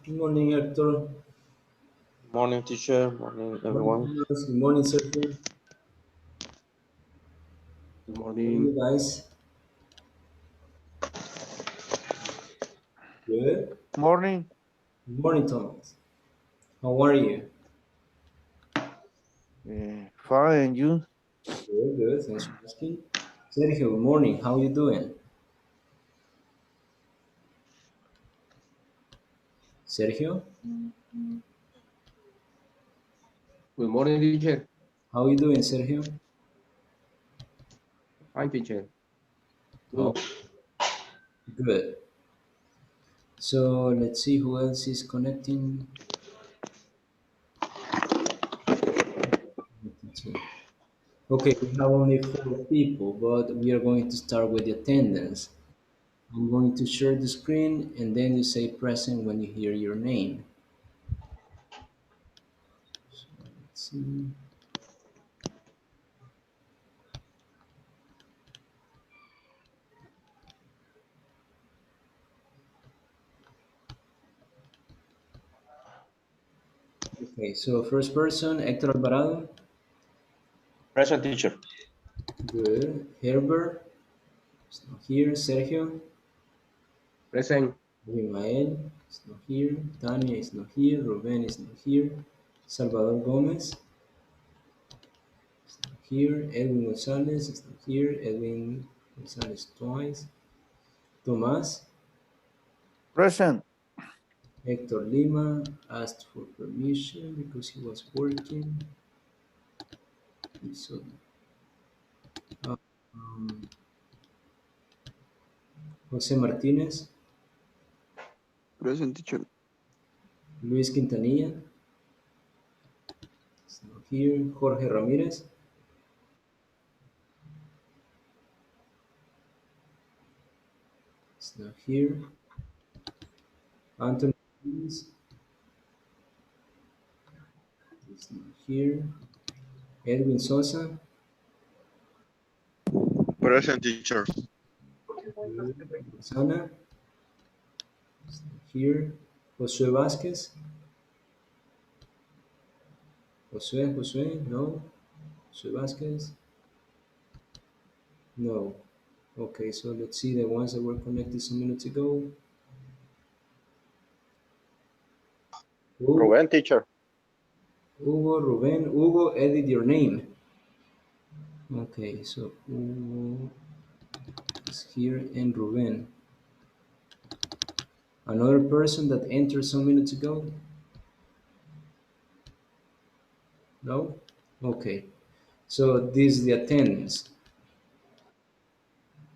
Good morning, Hector. Morning, teacher. Morning, Good morning, everyone. Thomas. Good morning, Sergio. Good How are you morning. guys? Good. Morning. Good morning, Thomas. How are you? Fine, you? Good, good. Thanks for asking. Sergio, good morning. How you doing? Sergio, Good morning, teacher. how you doing, Sergio? Fine, teacher. Oh, Good. good. So let's see who else is connecting. Okay, we have only four people, but we are going to start with the attendance. I'm going to share the screen and then you say present when you hear your name. So let's see. Okay, so first person, Hector Alvarado. Present, teacher. Good. Herbert. It's not here. Sergio. Present. Abimael. It's not here. Tania is not here. Ruben is not here. Salvador Gomez. It's not here. Edwin Gonzalez is not here. Edwin Gonzalez twice. Tomas. Present. Hector Lima asked for permission because he was working. So, um, Jose Martinez. Present teacher. Luis Quintanilla. It's not here. Jorge Ramirez. It's not here. Anthony Martinez is not here. Edwin Sosa. Present teacher. Sana is not here. Josue Vasquez. Josue, no. Josue Vasquez, no. Okay, so let's see the ones that were connected some minutes ago. Hugo, Ruben, teacher. Ruben, Hugo, edit your name. Okay, so Hugo is here and Ruben. Another person that entered some minutes ago? No? Okay. So this is the attendance.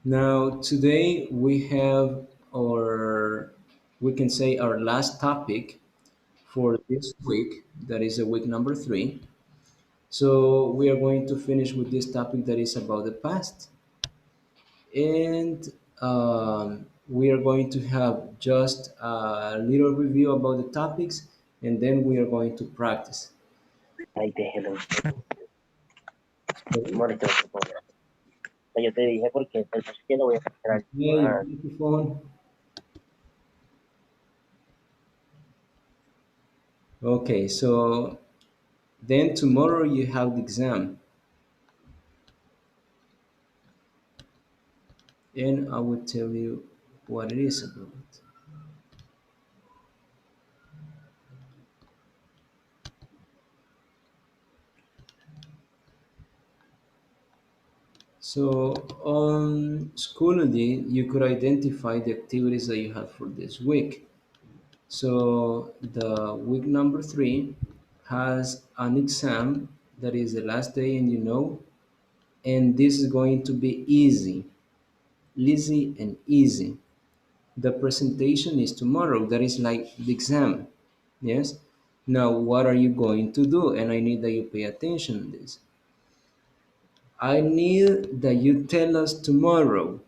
Now today we have our, we can say our last topic for this week, that is a week number 3. So we are going to finish with this topic that is about the past. And we are going to have just a little review about the topics and then we are going to practice. Ahí déjelo. Monitor, por favor. Yo te dije porque el que lo voy a hacer Hey, microphone. Okay, so then tomorrow you have the exam. And I will tell you what it is about. So on Schoology, you could identify the activities that you have for this week. So the week number 3 has an exam that is the last day, and and this is going to be easy and easy. The presentation is tomorrow. That is like the exam. Yes. Now, what are you going to do? And I need that you pay attention to this. I need that you tell us tomorrow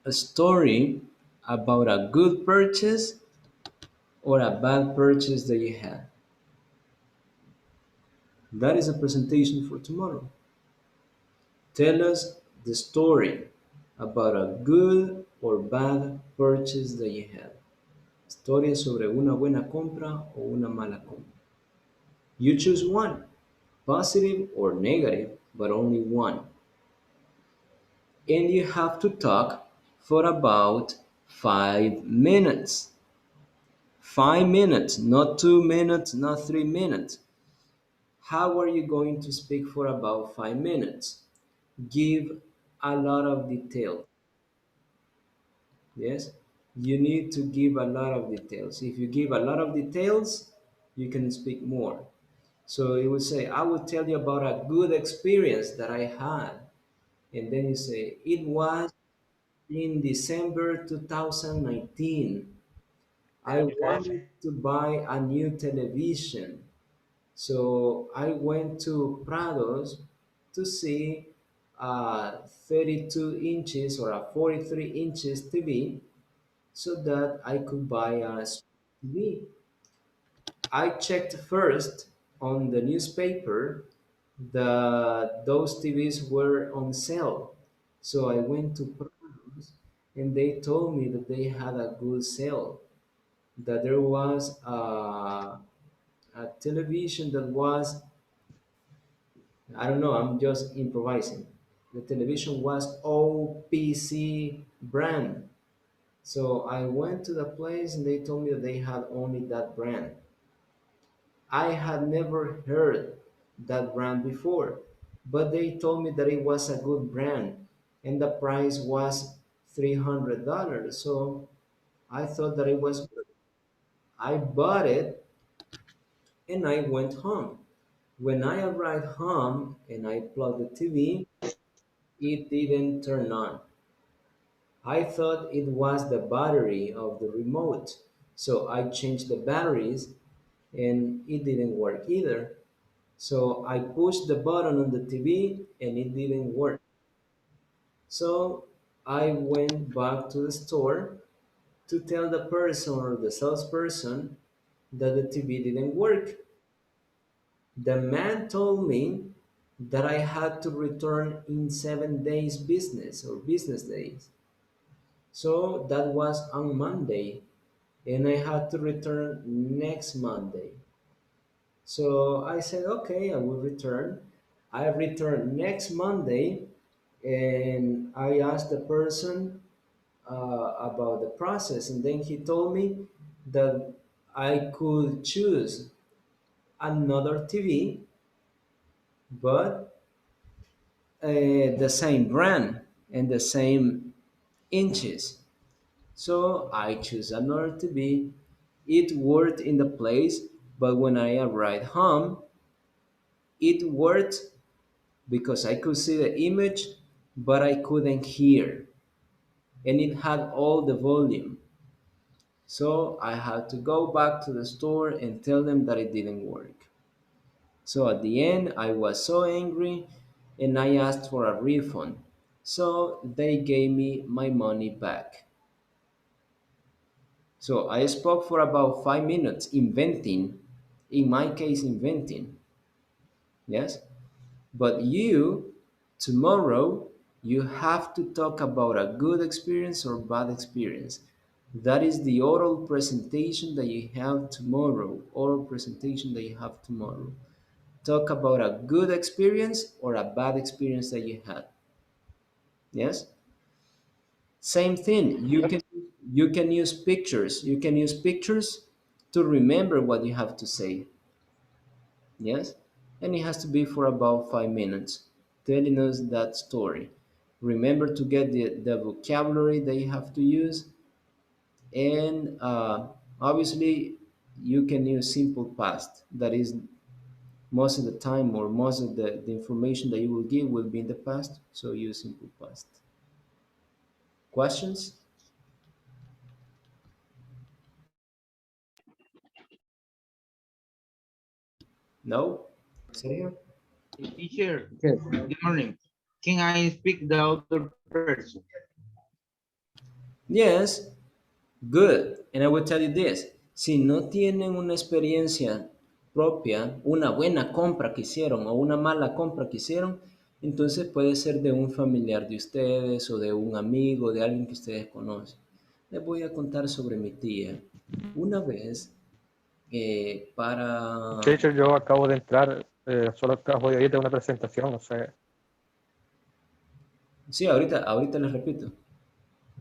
a story about a good purchase or a bad purchase that you had. That is a presentation for tomorrow. Tell us the story about a good or bad purchase that you had. Historia sobre una buena compra o una mala compra. You choose one, positive or negative, but only one. And you have to talk for about 5 minutes. 5 minutes, not 2 minutes, not 3 minutes. How are you going to speak for about 5 minutes? Give a lot of detail. Yes, you need to give a lot of details. If you give a lot of details, you can speak more. So you would say, I will tell you about a good experience that I had. And then you say, it was in December 2019. I wanted to buy a new television. So I went to Prados to see a 32 inches or a 43 inches TV so that I could buy a TV. I checked first on the newspaper that those TVs were on sale. So I went to Prados and they told me that they had a good sale, that there was a television that was, I don't know, I'm just improvising. The television was OPC brand. So I went to the place and they told me that they had only that brand. I had never heard that brand before, but they told me that it was a good brand and the price was $300. So I thought that it was good. I bought it and I went home. When I arrived home and I plugged the TV, it didn't turn on. I thought it was the battery of the remote. So I changed the batteries and it didn't work either. So I pushed the button on the TV and it didn't work. So I went back to the store to tell the person or the salesperson that the TV didn't work. The man told me that I had to return in 7 days business or business days. So that was on Monday and I had to return next Monday. So I said, okay, I will return. I returned next Monday and I asked the person about the process, and then he told me that I could choose another TV, but the same brand and the same inches. So I choose another TV. It worked in the place, but when I arrived home, it worked because I could see the image, but I couldn't hear. And it had all the volume. So I had to go back to the store and tell them that it didn't work. So at the end, I was so angry and I asked for a refund. So they gave me my money back. So I spoke for about 5 minutes inventing, in my case, inventing. Yes? But you, tomorrow, you have to talk about a good experience or bad experience. That is the oral presentation that you have tomorrow. Oral presentation that you have tomorrow. Talk about a good experience or a bad experience that you had. Yes? Same thing. You can use pictures. You can use pictures to remember what you have to say. Yes? And it has to be for about 5 minutes, telling us that story. Remember to get the vocabulary that you have to use, and obviously, you can use simple past. That is, most of the time, or most of the information that you will give will be in the past, so use simple past. Questions? No? Sergio? Teacher, Teacher, good morning. Can I speak the other person? Yes, good. And I will tell you this. Si no tienen una experiencia propia, una buena compra que hicieron o una mala compra que hicieron, entonces puede ser de un familiar de ustedes o de un amigo, de alguien que ustedes conocen. Les voy a contar sobre mi tía. Una vez, para... Teacher, yo acabo de entrar, solo acabo de ir de una presentación, no sé. Sí, ahorita les repito.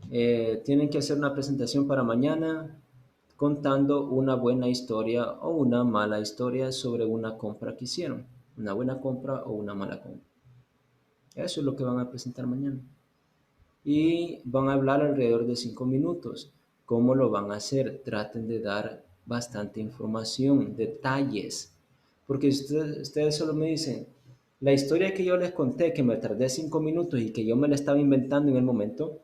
Tienen que hacer una presentación para mañana contando una buena historia o una mala historia sobre una compra que hicieron. Una buena compra o una mala compra. Eso es lo que van a presentar mañana. Y van a hablar alrededor de 5 minutos. ¿Cómo lo van a hacer? Traten de dar bastante información, detalles. Porque ustedes solo me dicen, la historia que yo les conté, que me tardé 5 minutos y que yo me la estaba inventando en el momento,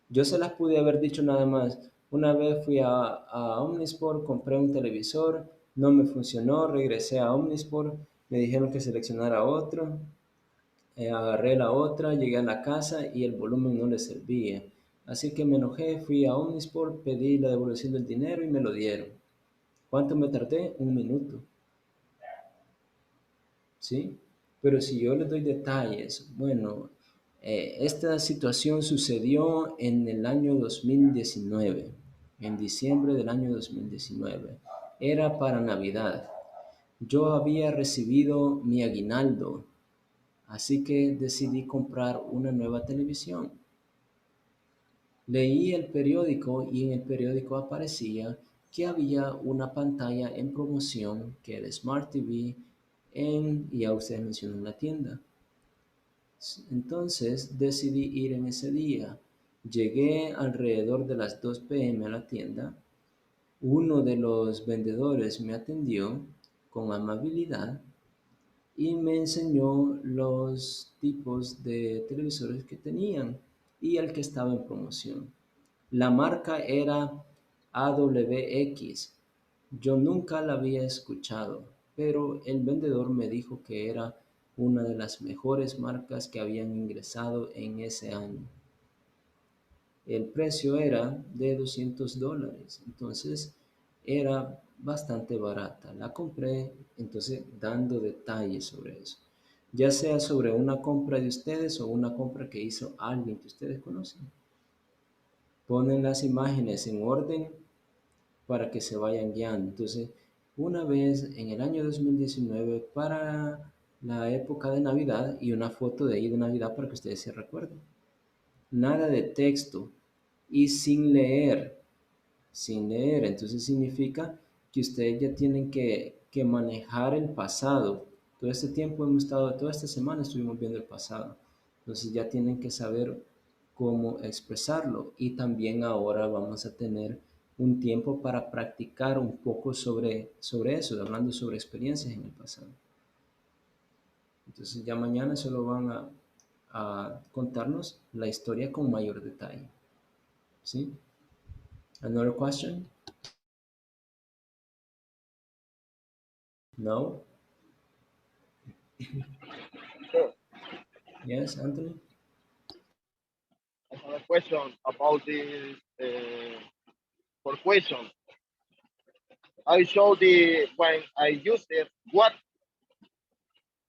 yo se las pude haber dicho nada más. Una vez fui a Omnisport, compré un televisor, no me funcionó, regresé a Omnisport, me dijeron que seleccionara otro, agarré la otra, llegué a la casa y el volumen no le servía. Así que me enojé, fui a Omnisport, pedí la devolución del dinero y me lo dieron. ¿Cuánto me tardé? 1 minuto. ¿Sí? Pero si yo le doy detalles, bueno, esta situación sucedió en el año 2019, en diciembre del año 2019. Era para Navidad. Yo había recibido mi aguinaldo, así que decidí comprar una nueva televisión. Leí el periódico y en el periódico aparecía que había una pantalla en promoción que era Smart TV y ya ustedes mencionan la tienda. Entonces decidí ir en ese día. Llegué alrededor de las 2 p.m. a la tienda. Uno de los vendedores me atendió con amabilidad y me enseñó los tipos de televisores que tenían y el que estaba en promoción. La marca era AWX. Yo nunca la había escuchado, pero el vendedor me dijo que era una de las mejores marcas que habían ingresado en ese año. El precio era de $200, entonces era bastante barata. La compré, entonces dando detalles sobre eso, ya sea sobre una compra de ustedes o una compra que hizo alguien que ustedes conocen. Ponen las imágenes en orden para que se vayan guiando. Entonces, una vez en el año 2019 para la época de Navidad y una foto de ahí de Navidad para que ustedes se recuerden. Nada de texto y sin leer. Entonces significa que ustedes ya tienen que manejar el pasado. Todo este tiempo toda esta semana estuvimos viendo el pasado. Entonces ya tienen que saber cómo expresarlo. Y también ahora vamos a tener un tiempo para practicar un poco sobre eso, hablando sobre experiencias en el pasado. Entonces ya mañana solo van a contarnos la historia con mayor detalle. ¿Sí? Another question? No? Sure. Yes, Anthony? I have a question about this for question. I show the when I use it what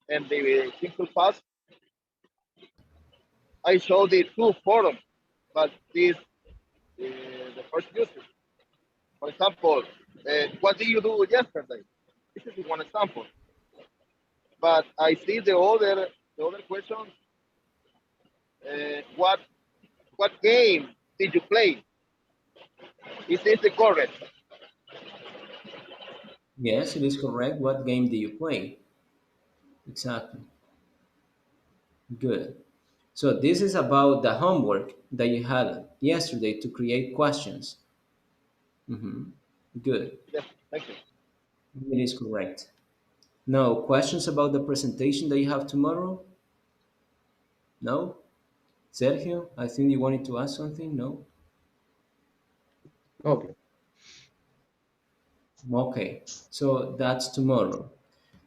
and the simple past. I show the two form, but this the first user. For example, what did you do yesterday? This is one example. But I see the other question. What game did you play? Is this the correct? Yes, it is correct. What game do you play? Exactly. Good. So this is about the homework that you had yesterday to create questions. Good. Yes, thank you. It is correct. Now, questions about the presentation that you have tomorrow? No? Sergio, I think you wanted to ask something? No? Okay. Okay, so that's tomorrow.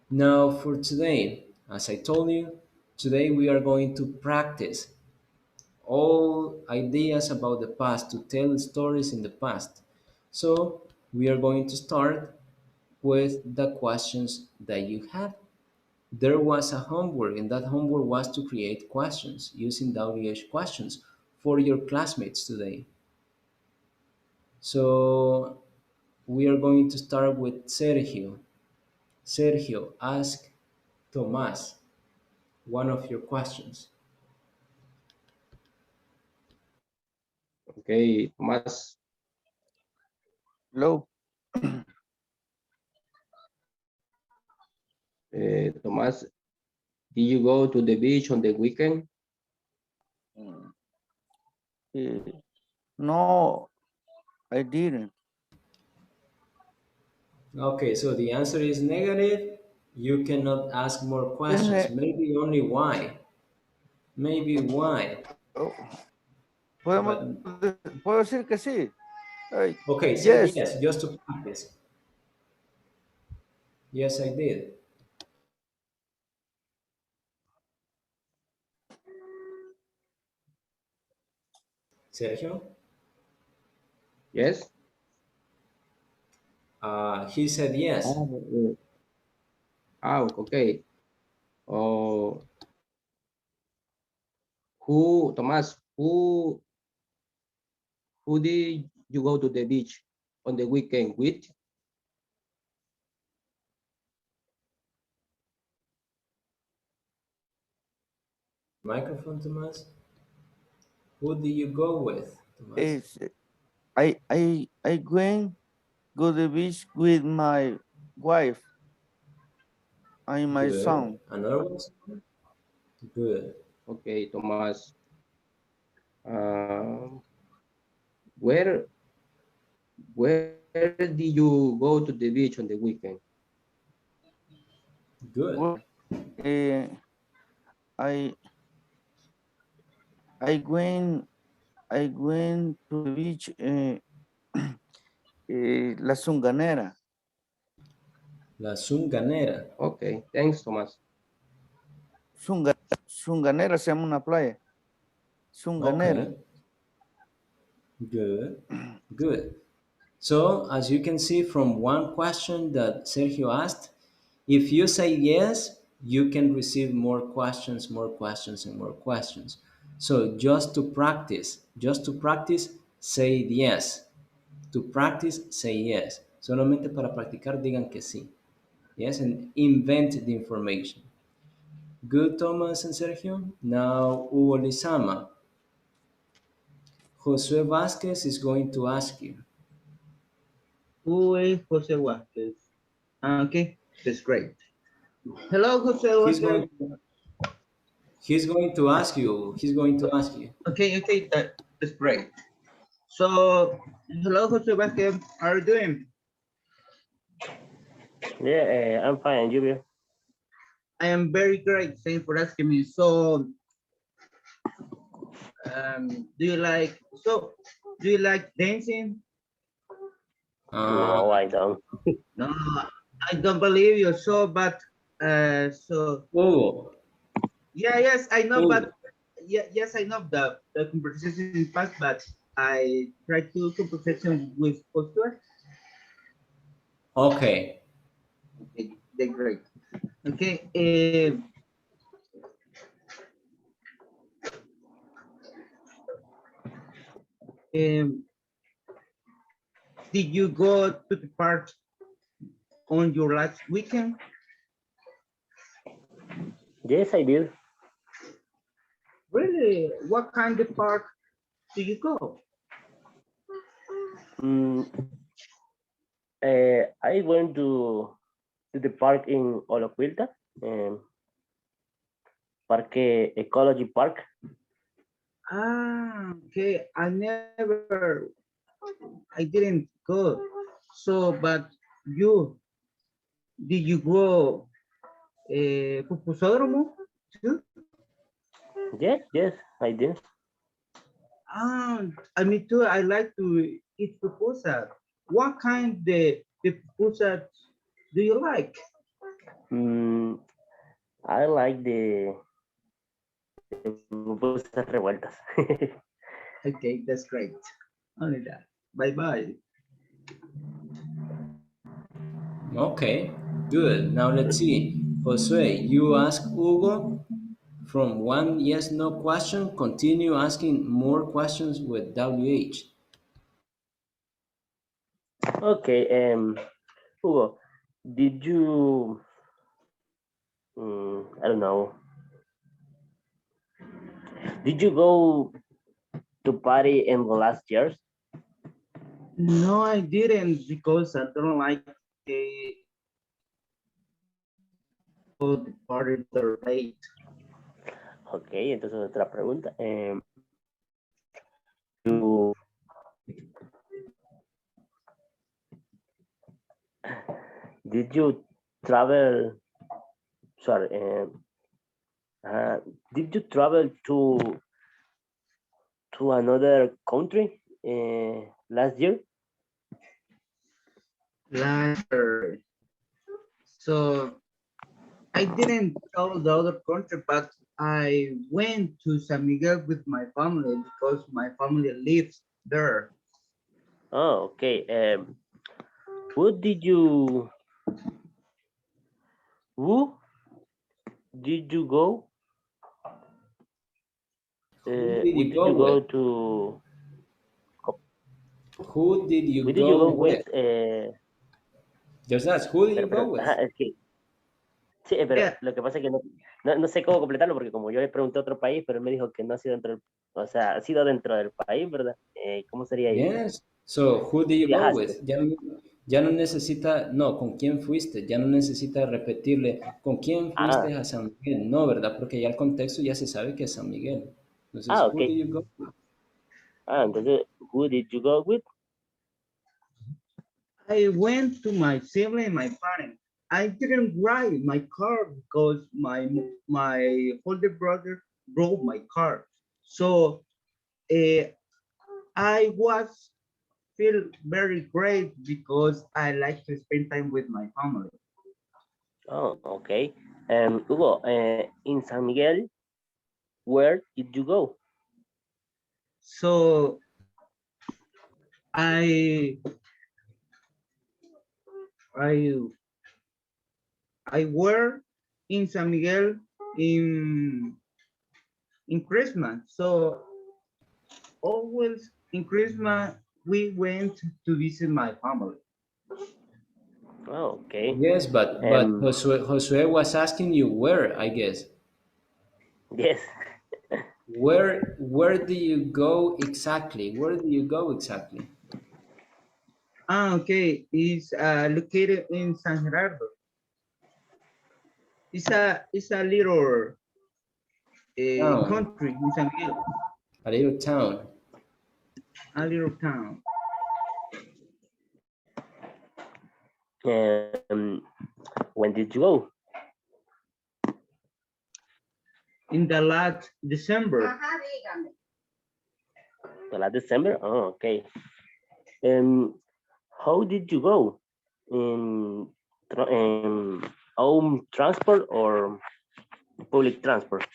Now for today, as I told you, today we are going to practice all ideas about the past, to tell stories in the past. So we are going to start with the questions that you had. There was a homework, and that homework was to create questions using WH questions for your classmates today. So we are going to start with Sergio. Sergio, ask Tomás one of your questions. Okay, Tomás. Hello. Tomás, did you go to the beach on the weekend? No, I didn't. Okay, so the answer is negative. You cannot ask more questions. Maybe only why. Maybe why. Oh, But puedo decir que sí. okay, say Yes. yes, just to practice. Yes, I did. Sergio? Yes. He said yes. Okay. Who, Tomás, who did you go to the beach on the weekend with? Microphone, Tomas. Who did you go with, Tomas? It's, I went go to the beach with my wife and my Good. son. Another one? Good. Okay, Tomás. Where did you go to the beach on the weekend? Good. Well, I went to the beach La Zunganera. La Zunganera. Okay, thanks, Tomás. Zunganera se llama una playa. Zunganera. Okay. Good. Good. So, as you can see from one question that Sergio asked, if you say yes, you can receive more questions, and more questions. So, just to practice, say yes. To practice, say yes. Solamente para practicar, digan que sí. Yes, and invent the information. Good, Thomas and Sergio. Now, Hugo Lizama. Josue Vasquez is going to ask you. Who is Jose Vasquez? Okay, that's great. Hello, Jose He's Vasquez. going to ask you. Okay, that's great. So, hello, Jose Vasquez. How are you doing? Yeah, I'm fine. You will? I am very great. Thanks for asking me. So, do you like dancing? No, I don't. No, I don't believe you. So, but Hugo. yeah, yes, I know, Hugo. but yes, I know the conversation in past, but I try to conversation with Joshua. Okay. Okay, they're great. Okay, did you go to the park on your last weekend? Yes, I did. Really? What kind of park do you go? I went to the park in Oloquilta, Parque Ecology Park. Ah, okay. I didn't go. So, but did you go Pupusódromo too? Yes, I did. I mean too. I like to eat pupusa. What kind the pupusa do you like? I like the pupusas revueltas. Okay, that's great. Only that. Bye bye. Okay. Good. Now let's see. Josue, you ask Hugo from one yes no question. Continue asking more questions with WH. Okay, Hugo, did you, I don't know, did you go to party in the last years? No, I didn't because I don't like go to party so late. Okay, entonces otra pregunta. You, did you travel, sorry, did you travel to another country last year? Last year. So I didn't travel the other country, but I went to San Miguel with my family because my family lives there. Oh, okay. Who did you go? Who did Who you did go you go with? to? Who did you Who did you go go with? with? Just ask, who did you go with? Es que sí, pero Yeah, lo que pasa es que no sé cómo completarlo porque como yo le pregunté a otro país, pero él me dijo que no ha sido dentro del, o sea, ha sido dentro del país, ¿verdad? ¿Cómo sería ahí? Yes. So, who did you go Viajaste. with? Ya no necesita, no, ¿con quién fuiste? Ya no necesita repetirle, ¿con quién Ah, fuiste a San Miguel? No, ¿verdad? Porque ya el contexto ya se sabe que es San Miguel. Entonces, ok. who did you go with? Entonces, who did you go with? I went to my sibling and my parents. I didn't ride my car because my older brother broke my car. So I was feel very great because I like to spend time with my family. Oh, okay. Hugo, in San Miguel, where did you go? So I I I were in San Miguel in Christmas. So always in Christmas we went to visit my family. Oh, okay. Yes, but Josue was asking you where, I guess. Yes. Where do you go exactly? Where do you go exactly? Okay. It's located in San Gerardo. It's a little Town, country in San Miguel, a little town. a little town. When did you go? In the last December. The last December? Oh, okay. How did you go? In home transport or public transport?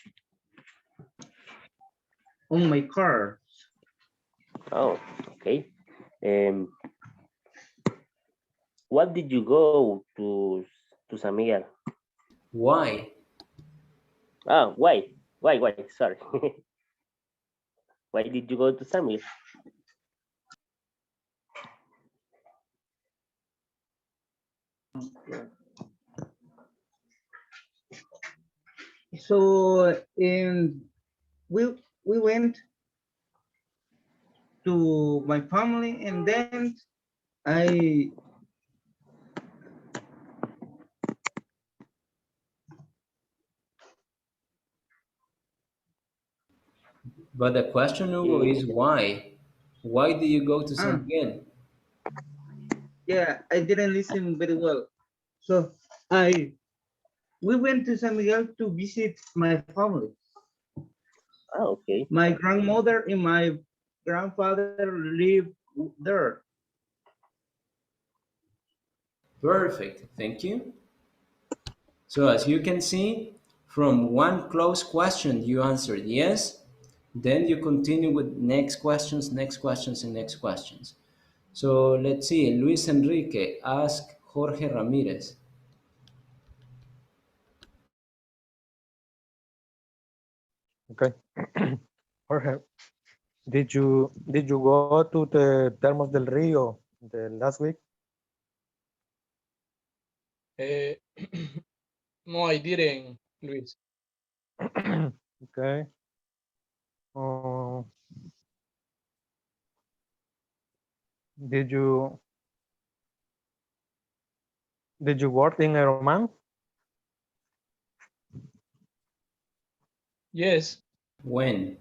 On my car. Oh, okay. What did you go to San Miguel? Why? Oh, why? Why? Sorry. Why did you go to San Miguel? So we went to my family and then I But the question, Hugo, is why? Why do you go to San Miguel? yeah, I didn't listen very well. So we went to San Miguel to visit my family. Oh, okay. My grandmother and my grandfather live there. Perfect, thank you. So as you can see, from one closed question you answered yes, then you continue with next questions, and next questions. So let's see, Luis Enrique, ask Jorge Ramirez. Okay. Jorge, did you go to the Termos del Rio the last week? No, I didn't, Luis. Okay. Uh, did you work in Ironman? Yes. When?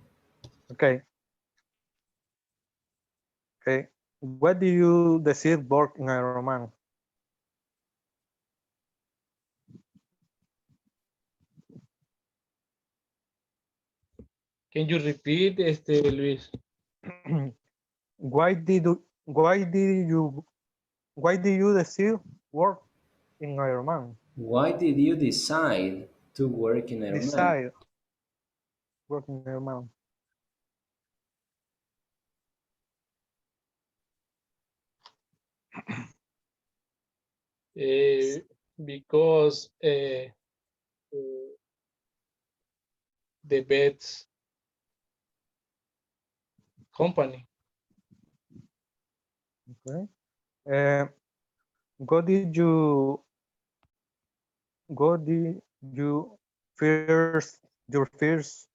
Okay. Okay. What do you decide work in Ironman? Can you repeat, Luis? Why did you decide work in Ironman? Why did you decide to work in Ironman? Decide work in Ironman. Because the best company. Okay. What did you your first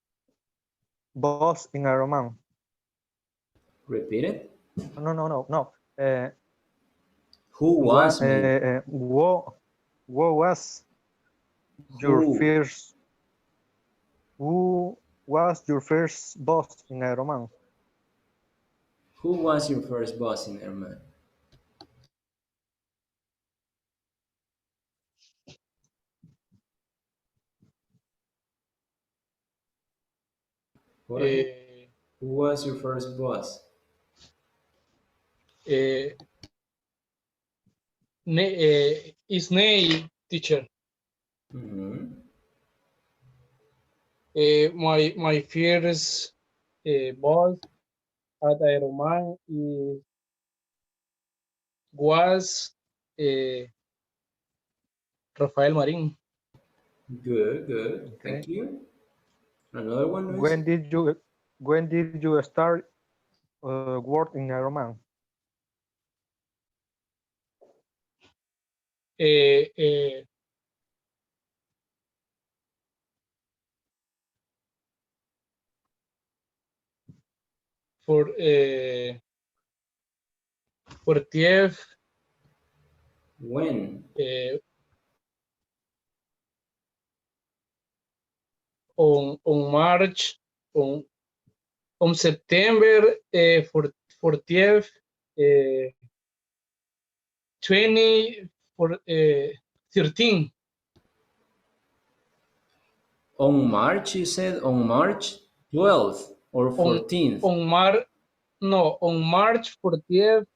boss in Ironman? Repeat it. No. Who was my What was your who first who was your first boss in Ironman? who was your first boss in Ironman? Jorge? Uh, Who was your first boss? His name, teacher. Mhm. My first boss at Ironman was Rafael Marín. Good, good. Okay. Thank you. Another one, Luis? When did you start work in Ironman? Uh, uh, for TF When? on March on September 40th 20 for 13 On March, you said on March 12th or on 14th? on Mar no on March 40th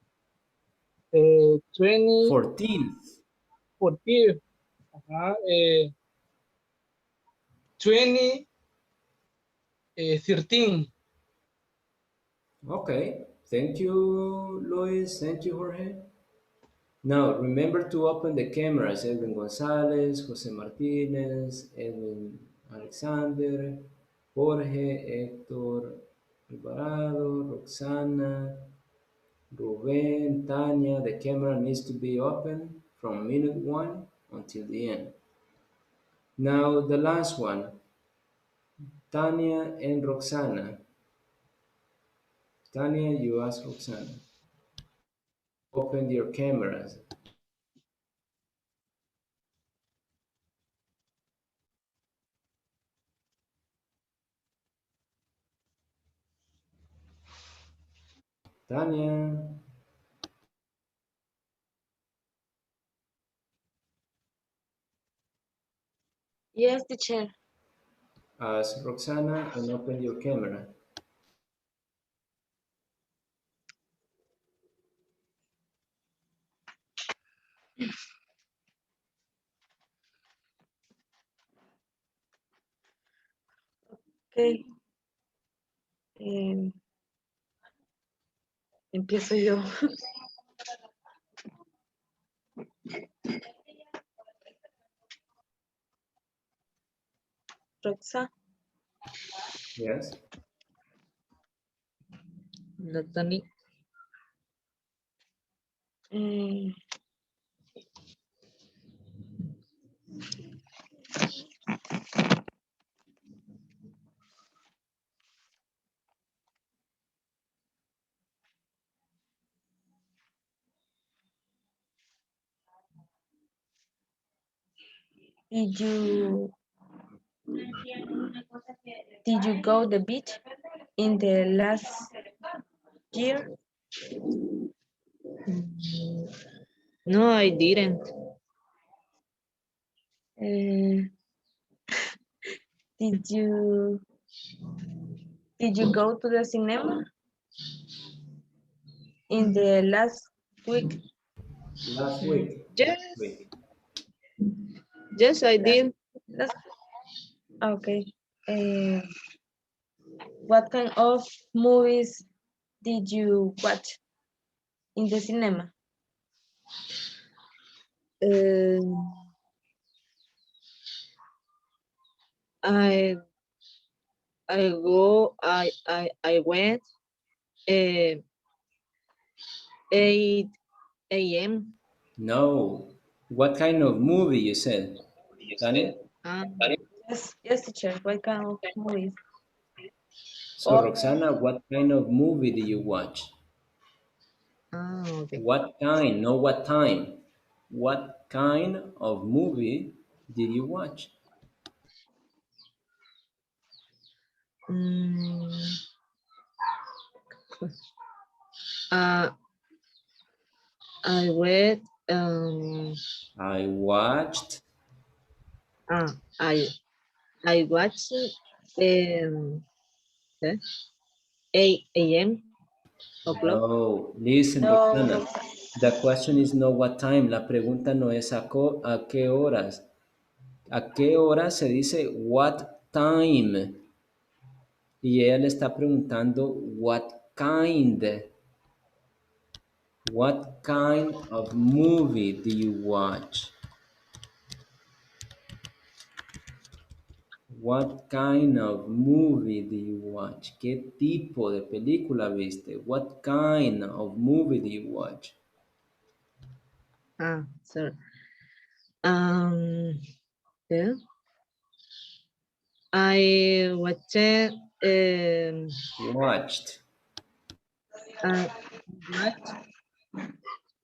20 14th. 40th 20 13. Okay. Thank you, Luis. Thank you, Jorge. Now, remember to open the cameras. Edwin Gonzalez, Jose Martinez, Edwin Alexander, Jorge, Héctor Alvarado, Roxana, Ruben, Tanya. The camera needs to be open from minute 1 until the end. Now, the last one, Tanya and Roxana. Tanya, you ask Roxana. Open your cameras. Tanya, Yes, teacher. ask Roxana and open your camera. Ok. Empiezo yo. Roxa, Yes. no, Tony. Did you go the beach in the last year? No, I didn't. Uh, did you go to the cinema in the last week? Last week. Yes, Last week. yes, I did. Last, okay. What kind of movies did you watch in the cinema? Um, I I went uh, 8 a.m. No. What kind of movie you said? Tanya? Um, Yes, teacher. What kind of movies? So, Oh, Roxana, what kind of movie do you watch? okay. What kind, not what time. What kind of movie did you watch? Mm, uh, I went. I watched. Uh, I I watched eh, 8 a.m. o'clock. No, listen, no, Roxana. The question is not what time. La pregunta no es a qué horas. ¿A qué hora se dice what time? Y ella le está preguntando what kind of movie do you watch? What kind of movie do you watch? ¿Qué tipo de película viste? What kind of movie do you watch? Sorry. Yeah. I watched Watched. uh, watched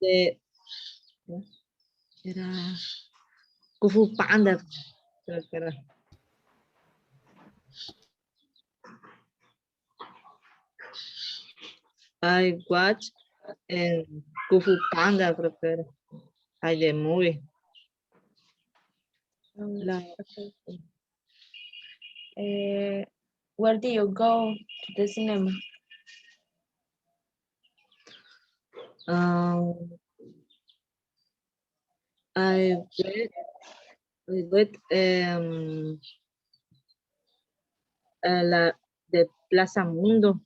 the era Kung Fu Panda. Creo que era. I watched Kung Fu Panda, creo que era. I the movie. La, okay. Where do you go to the cinema? um, I went de Plaza Mundo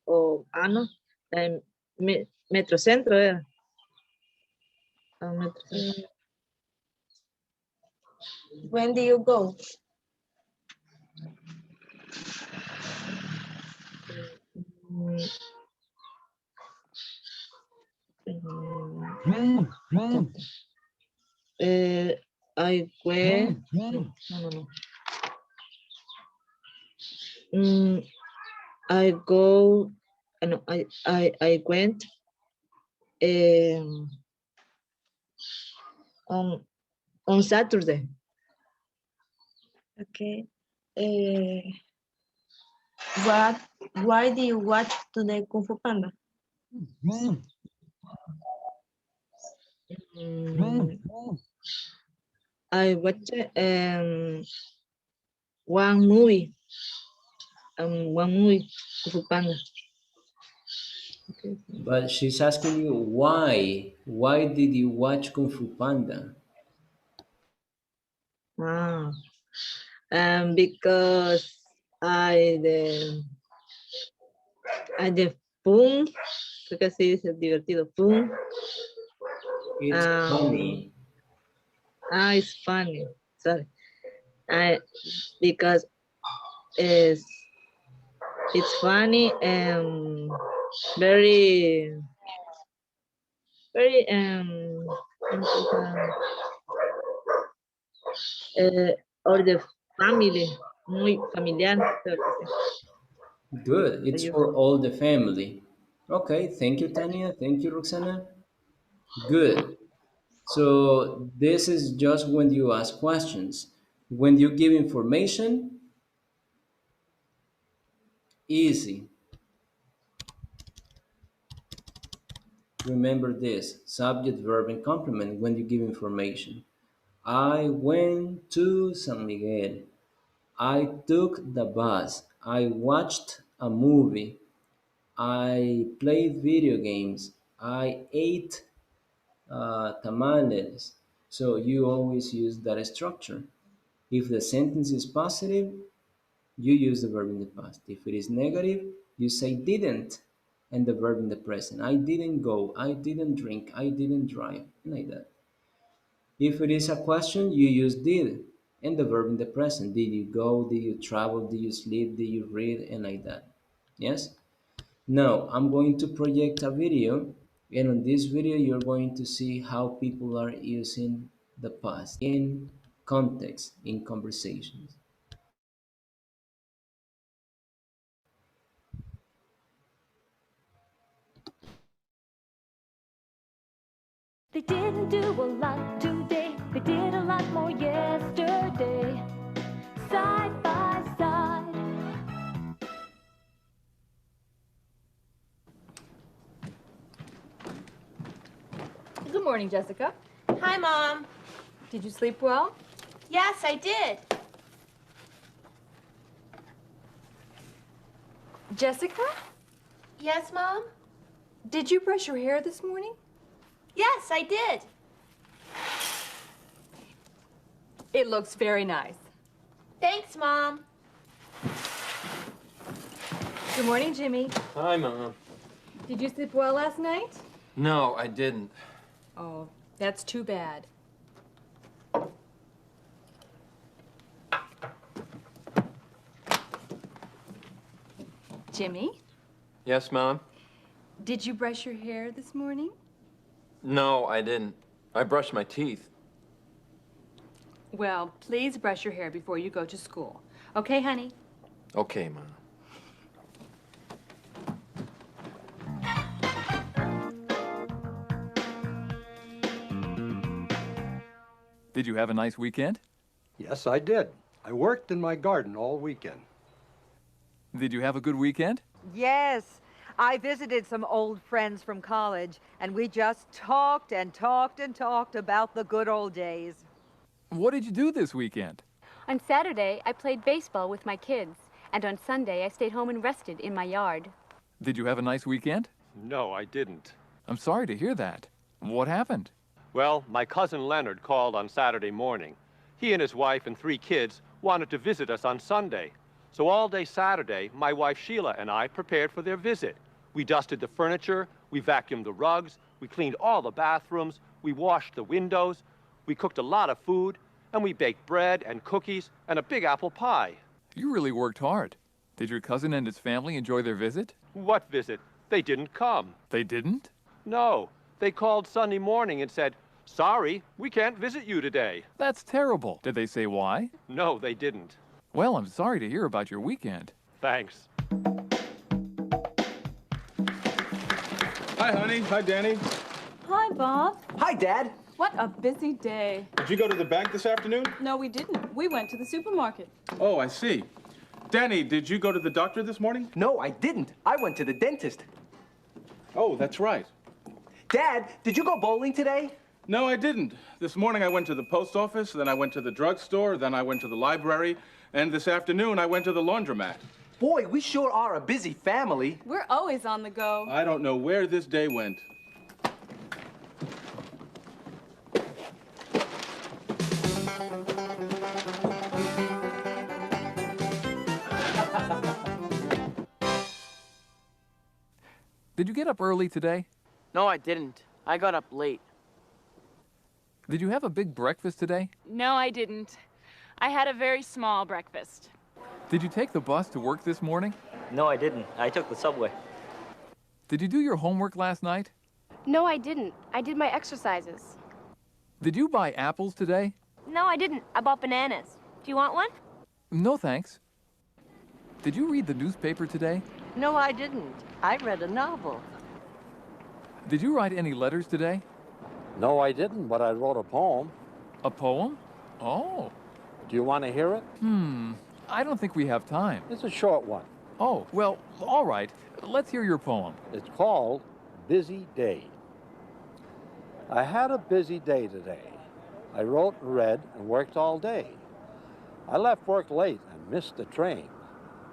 o no, en Metrocentro era. Metrocentro. When do you go? Mm, I went. No. I go. No, I went on Saturday. Okay. Why do you watch today Kung Fu Panda? I watched one movie. Kung Fu Panda. Okay. But she's asking you why. Why did you watch Kung Fu Panda? Because de Pum, creo que así dice divertido, Pum. It's funny. It's funny. Sorry. Because it's funny and very or the family, muy familiar. Creo que sí. Good. It's for all the family. Okay. Thank you, Tanya. Thank you, Roxana. Good. So this is just when you ask questions. When you give information, easy. Remember this, subject, verb, and complement when you give information. I went to San Miguel. I took the bus. I watched a movie. I played video games. I ate tamales. So you always use that structure. If the sentence is positive, you use the verb in the past. If it is negative, you say didn't and the verb in the present. I didn't go, I didn't drink, I didn't drive, like that. If it is a question, you use did and the verb in the present. Did you go? Did you travel? Did you sleep? Did you read? And like that. Yes? Now, I'm going to project a video, and on this video, you're going to see how people are using the past in context, in conversations. They didn't do a lot today. They did a lot more yesterday. Side by side. Good morning, Jessica. Hi, Mom. Did you sleep well? Yes, I did. Jessica, Yes, Mom? did you brush your hair this morning? Yes, I did. It looks very nice. Thanks, Mom. Good morning, Jimmy. Hi, Mom. Did you sleep well last night? No, I didn't. Oh, that's too bad. Jimmy, Yes, Mom? did you brush your hair this morning? No, I didn't. I brushed my teeth. Well, please brush your hair before you go to school. Okay, honey? Okay, Mom. Did you have a nice weekend? Yes, I did. I worked in my garden all weekend. Did you have a good weekend? Yes. I visited some old friends from college, and we just talked and talked and talked about the good old days. What did you do this weekend? On Saturday, I played baseball with my kids, and on Sunday, I stayed home and rested in my yard. Did you have a nice weekend? No, I didn't. I'm sorry to hear that. What happened? Well, my cousin Leonard called on Saturday morning. He and his wife and 3 kids wanted to visit us on Sunday. So all day Saturday, my wife Sheila and I prepared for their visit. We dusted the furniture, we vacuumed the rugs, we cleaned all the bathrooms, we washed the windows, we cooked a lot of food, and we baked bread and cookies and a big apple pie. You really worked hard. Did your cousin and his family enjoy their visit? What visit? They didn't come. They didn't? No. They called Sunday morning and said, "Sorry, we can't visit you today." That's terrible. Did they say why? No, they didn't. Well, I'm sorry to hear about your weekend. Thanks. Hi, honey. Hi, Danny. Hi, Bob. Hi, Dad. What a busy day. Did you go to the bank this afternoon? No, we didn't. We went to the supermarket. Oh, I see. Danny, did you go to the doctor this morning? No, I didn't. I went to the dentist. Oh, that's right. Dad, did you go bowling today? No, I didn't. This morning I went to the post office, then I went to the drugstore, then I went to the library, and this afternoon I went to the laundromat. Boy, we sure are a busy family. We're always on the go. I don't know where this day went. Did you get up early today? No, I didn't. I got up late. Did you have a big breakfast today? No, I didn't. I had a very small breakfast. Did you take the bus to work this morning? No, I didn't. I took the subway. Did you do your homework last night? No, I didn't. I did my exercises. Did you buy apples today? No, I didn't. I bought bananas. Do you want one? No, thanks. Did you read the newspaper today? No, I didn't. I read a novel. Did you write any letters today? No, I didn't, but I wrote a poem. A poem? Oh. Do you want to hear it? I don't think we have time. It's a short one. Oh, well, all right. Let's hear your poem. It's called Busy Day. I had a busy day today. I wrote and read and worked all day. I left work late and missed the train.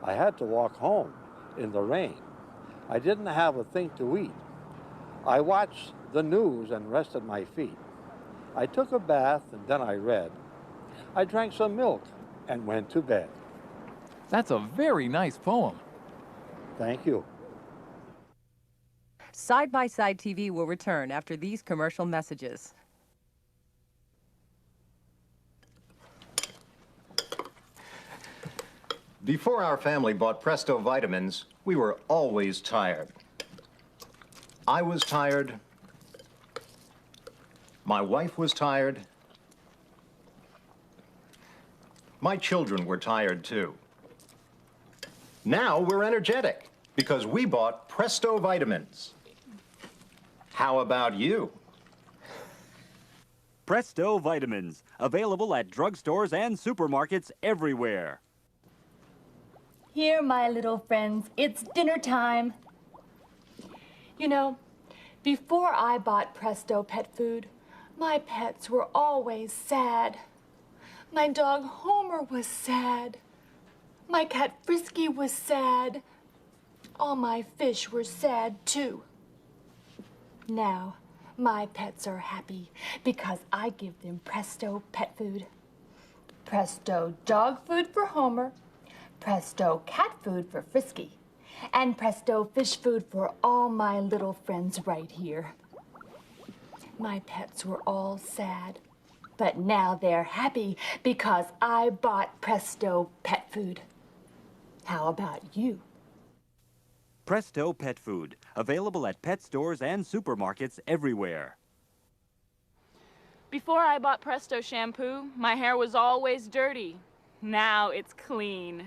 I had to walk home in the rain. I didn't have a thing to eat. I watched the news and rested my feet. I took a bath and then I read. I drank some milk and went to bed. That's a very nice poem. Thank you. Side by Side TV will return after these commercial messages. Before our family bought Presto vitamins, we were always tired. I was tired. My wife was tired. My children were tired too. Now we're energetic because we bought Presto vitamins. How about you? Presto vitamins, available at drugstores and supermarkets everywhere. Here, my little friends, it's dinner time. You know, before I bought Presto pet food, my pets were always sad. My dog Homer was sad. My cat Frisky was sad. All my fish were sad too. Now, my pets are happy because I give them Presto pet food. Presto dog food for Homer, Presto cat food for Frisky, and Presto fish food for all my little friends right here. My pets were all sad, but now they're happy because I bought Presto pet food. How about you? Presto pet food, available at pet stores and supermarkets everywhere. Before I bought Presto shampoo, my hair was always dirty. Now it's clean.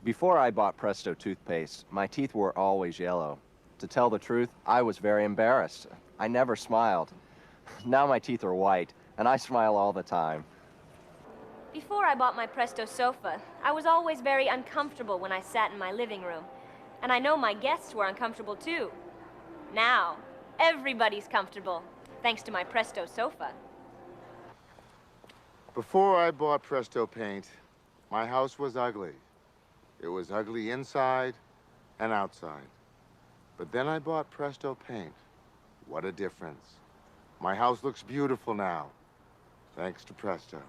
Before I bought Presto toothpaste, my teeth were always yellow. To tell the truth, I was very embarrassed. I never smiled. Now my teeth are white, and I smile all the time. Before I bought my Presto sofa, I was always very uncomfortable when I sat in my living room. And I know my guests were uncomfortable too. Now, everybody's comfortable, thanks to my Presto sofa. Before I bought Presto paint, my house was ugly. It was ugly inside and outside. But then I bought Presto paint. What a difference. My house looks beautiful now, thanks to Presto.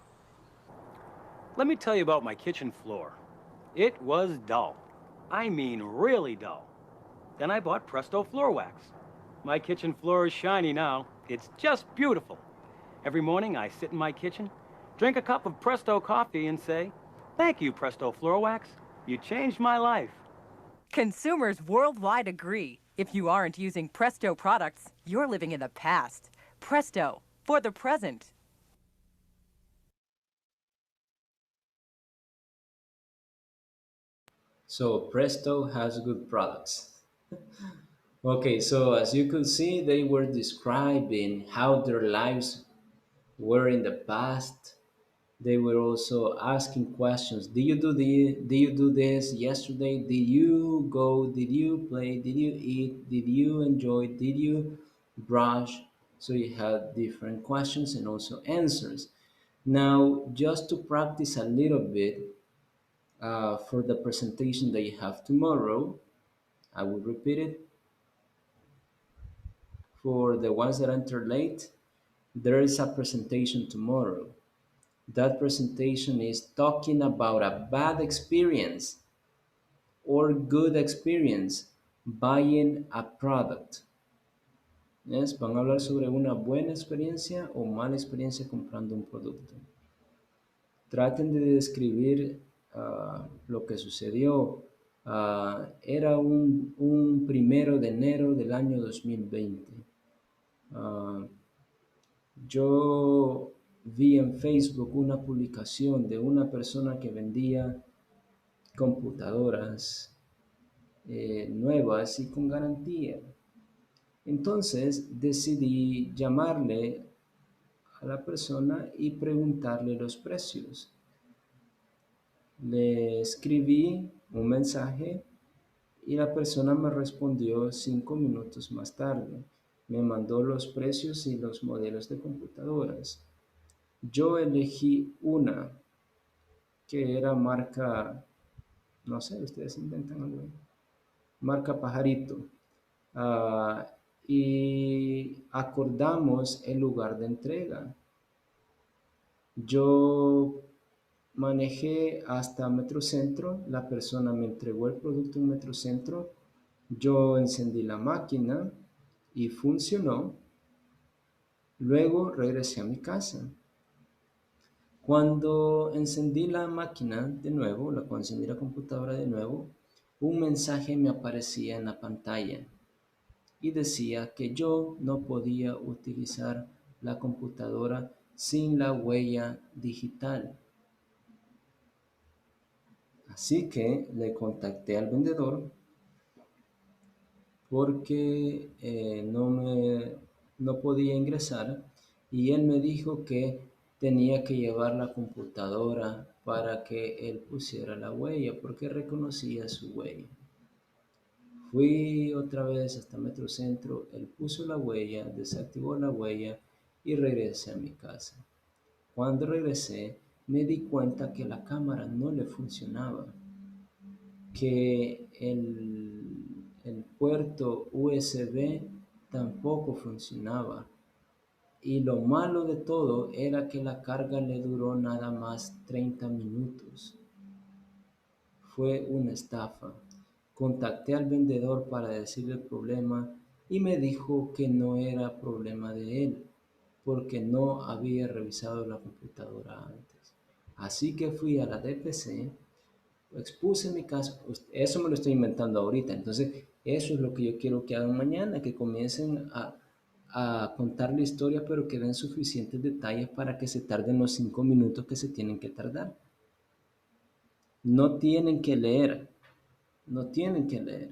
Let me tell you about my kitchen floor. It was dull. I mean really dull. Then I bought Presto floor wax. My kitchen floor is shiny now. It's just beautiful. Every morning I sit in my kitchen, drink a cup of Presto coffee and say, "Thank you, Presto floor wax. You changed my life." Consumers worldwide agree. If you aren't using Presto products, you're living in the past. Presto, for the present. So Presto has good products. Okay, so as you could see, they were describing how their lives were in the past. They were also asking questions. Did you do this yesterday? Did you go? Did you play? Did you eat? Did you enjoy? Did you brush? So you had different questions and also answers. Now, just to practice a little bit for the presentation that you have tomorrow, I will repeat it. For the ones that enter late, there is a presentation tomorrow. That presentation is talking about a bad experience or good experience buying a product. Yes, van a hablar sobre una buena experiencia o mala experiencia comprando un producto. Traten de describir lo que sucedió. Era un 1 de enero del año 2020. Yo vi en Facebook una publicación de una persona que vendía computadoras nuevas y con garantía. Entonces decidí llamarle a la persona y preguntarle los precios. Le escribí un mensaje y la persona me respondió 5 minutos más tarde. Me mandó los precios y los modelos de computadoras. Yo elegí una que era marca, no sé, ustedes inventan algo, marca Pajarito. Ah, y acordamos el lugar de entrega. Yo manejé hasta Metrocentro, la persona me entregó el producto en Metrocentro, yo encendí la máquina y funcionó. Luego regresé a mi casa. Cuando encendí la máquina de nuevo, cuando encendí la computadora de nuevo, un mensaje me aparecía en la pantalla y decía que yo no podía utilizar la computadora sin la huella digital. Así que le contacté al vendedor porque no podía ingresar y él me dijo que tenía que llevar la computadora para que él pusiera la huella porque reconocía su huella. Fui otra vez hasta Metrocentro, él puso la huella, desactivó la huella y regresé a mi casa. Cuando regresé me di cuenta que la cámara no le funcionaba, que el puerto USB tampoco funcionaba. Y lo malo de todo era que la carga le duró nada más 30 minutos. Fue una estafa. Contacté al vendedor para decirle el problema y me dijo que no era problema de él, porque no había revisado la computadora antes. Así que fui a la DPC, expuse mi caso, eso me lo estoy inventando ahorita, entonces eso es lo que yo quiero que hagan mañana, que comiencen a contar la historia, pero que den suficientes detalles para que se tarden los 5 minutos que se tienen que tardar. No tienen que leer, no tienen que leer.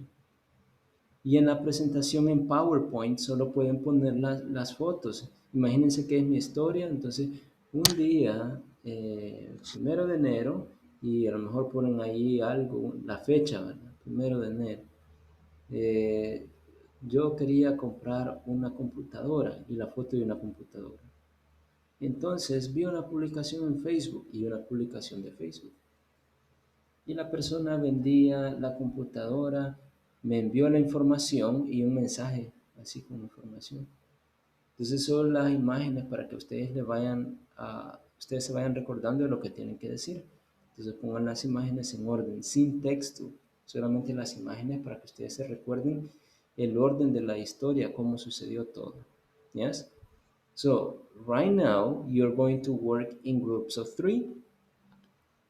Y en la presentación en PowerPoint solo pueden poner las fotos. Imagínense que es mi historia, entonces un día, 1 de enero, y a lo mejor ponen ahí algo, la fecha, ¿verdad? 1 de enero. Eh, yo quería comprar una computadora y la foto de una computadora. Entonces vi una publicación en Facebook y una publicación de Facebook. Y la persona vendía la computadora, me envió la información y un mensaje así con información. Entonces son las imágenes para que ustedes se vayan recordando de lo que tienen que decir. Entonces pongan las imágenes en orden, sin texto, solamente las imágenes para que ustedes se recuerden el orden de la historia, cómo sucedió todo. Yes? So right now you're going to work in groups of 3.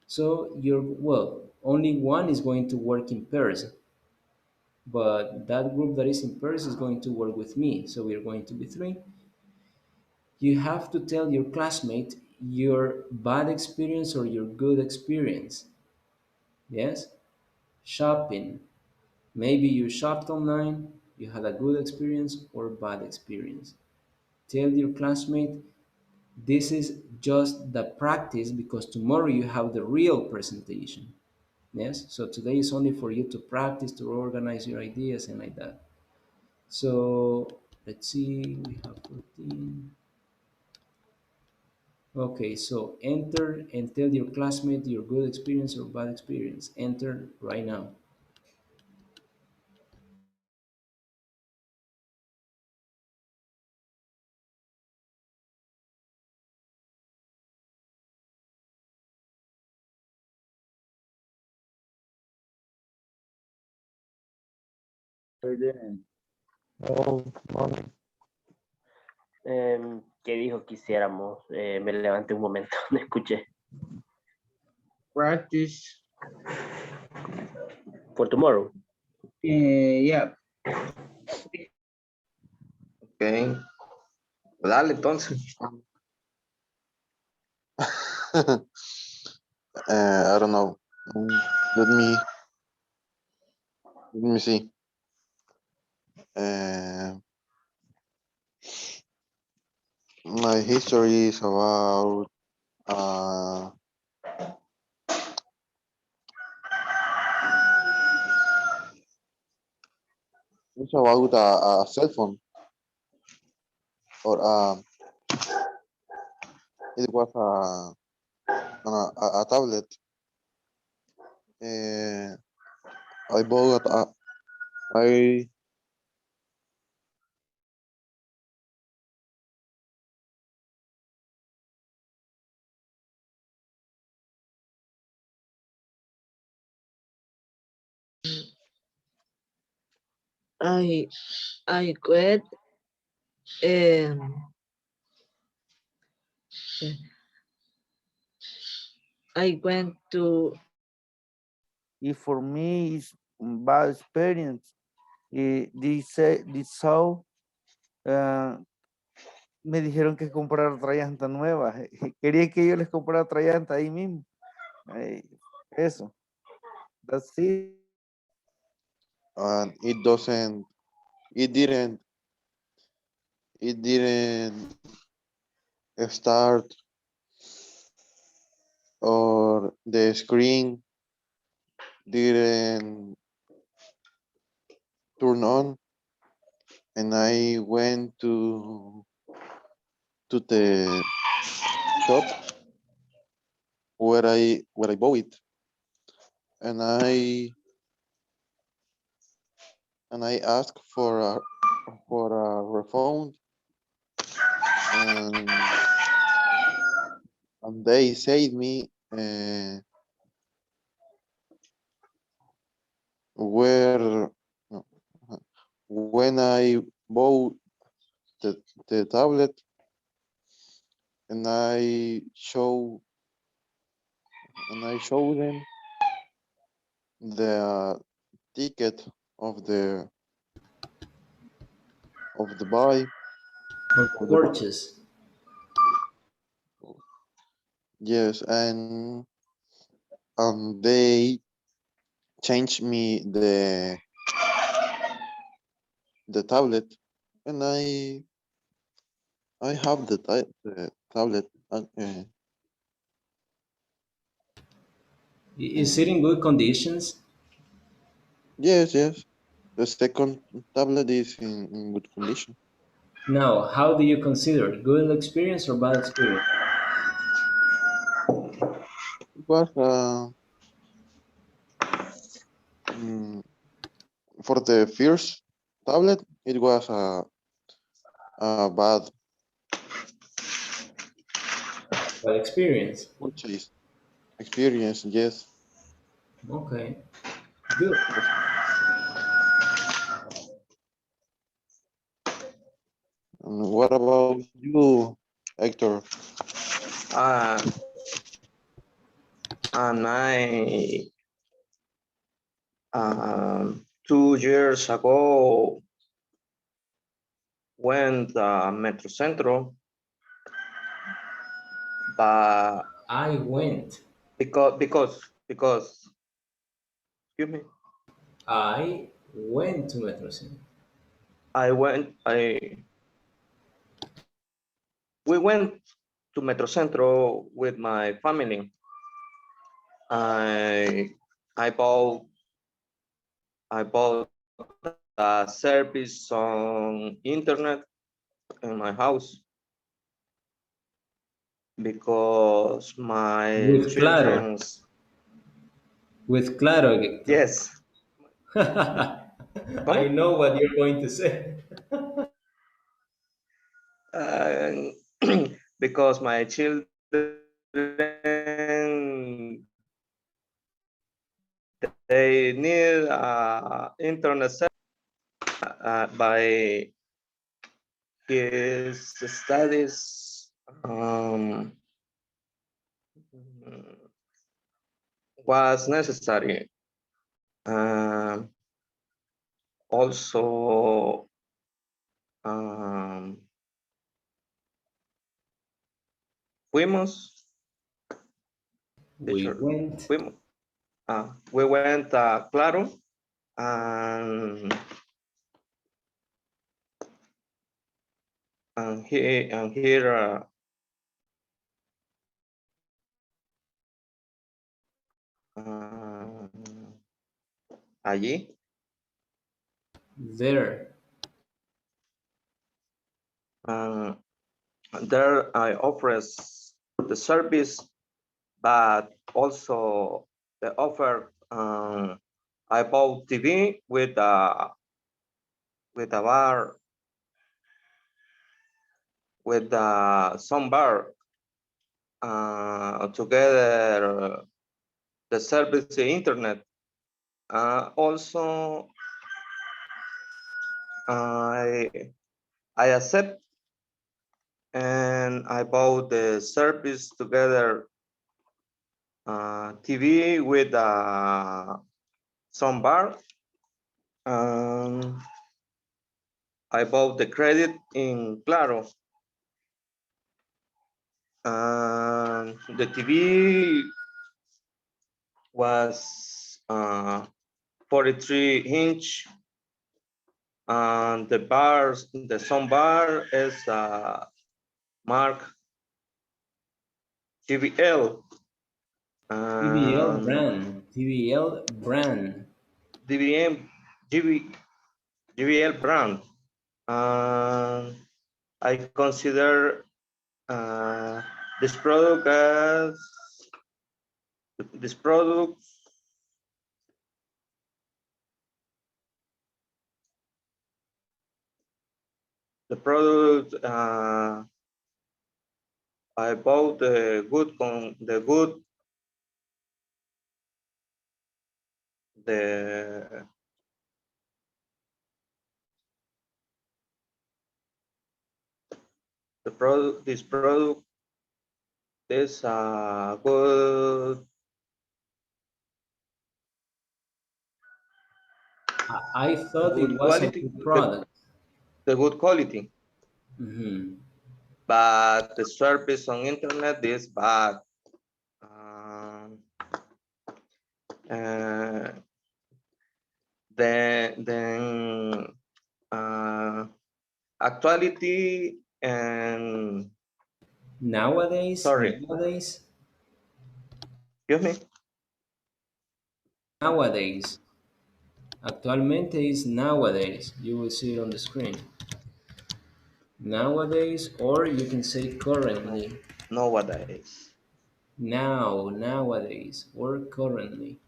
So only one is going to work in pairs, but that group that is in pairs is going to work with me. So we're going to be 3. You have to tell your classmate your bad experience or your good experience. Yes? Shopping. Maybe you shopped online, you had a good experience or bad experience. Tell your classmate this is just the practice because tomorrow you have the real presentation. Yes, so today is only for you to practice, to organize your ideas and like that. So let's see, we have 14. Okay, so enter and tell your classmate your good experience or bad experience. Enter right now. Very good. Oh, mommy. ¿Qué dijo que hiciéramos? Me levanté un momento, no escuché. Practice. For tomorrow. Yeah. Ok. Dale, entonces. I don't know. Let me see. My history is about it's about a cell phone or it was a tablet. I bought I I I quit. Um, I went to. Y for me, it's bad experience. This ah, me dijeron que comprar otra llanta nueva. Quería que yo les comprara otra llanta ahí mismo. Eso. That's it. and it didn't start or the screen didn't turn on, and I went to the shop where I bought it, and I asked for a refund, and they said me where no, when I bought the, the tablet, and I show them the ticket of the buy Of the of the buy. purchase. Yes, and they changed me the tablet, and I have the tablet. Is it in good conditions? Yes, yes. The second tablet is in good condition. Now, how do you consider it? Good experience or bad experience? It was mm, for the first tablet. It was a bad Bad experience. purchase experience. Yes. Okay, good. And what about you, Hector? Uh, and I 2 years ago went Metro Centro, but I went. because excuse me, I went to Metro Center. I we went to Metro Centro with my family. I I bought I bought a service on internet in my house because my With Claro. children's With Claro, Hector. yes. I ¿Cómo? know what you're going to say. Uh, because my children they need internet by his studies was necessary. Um, Also, um, fuimos, We teacher, went. fuimos. We went Claro, and here allí. There. There I offers the service, but also the offer. I bought TV with a bar with some bar together the service the internet. Also, I accept and I bought the service together TV with some bar. I bought the credit in Claro. The TV was 43-inch, and the sound bar is mark TVL. TVL brand. TVL brand. DVM, GVL brand. I consider this product as this product the product I bought the good the product this product is good. I thought it Good was a quality, good product. the good quality. Mm-hmm. But the service on internet is bad. Then actuality and Nowadays, sorry, excuse me. nowadays. Actualmente is nowadays. You will see it on the screen. Nowadays, or you can say currently. Nowadays. Nowadays, or currently.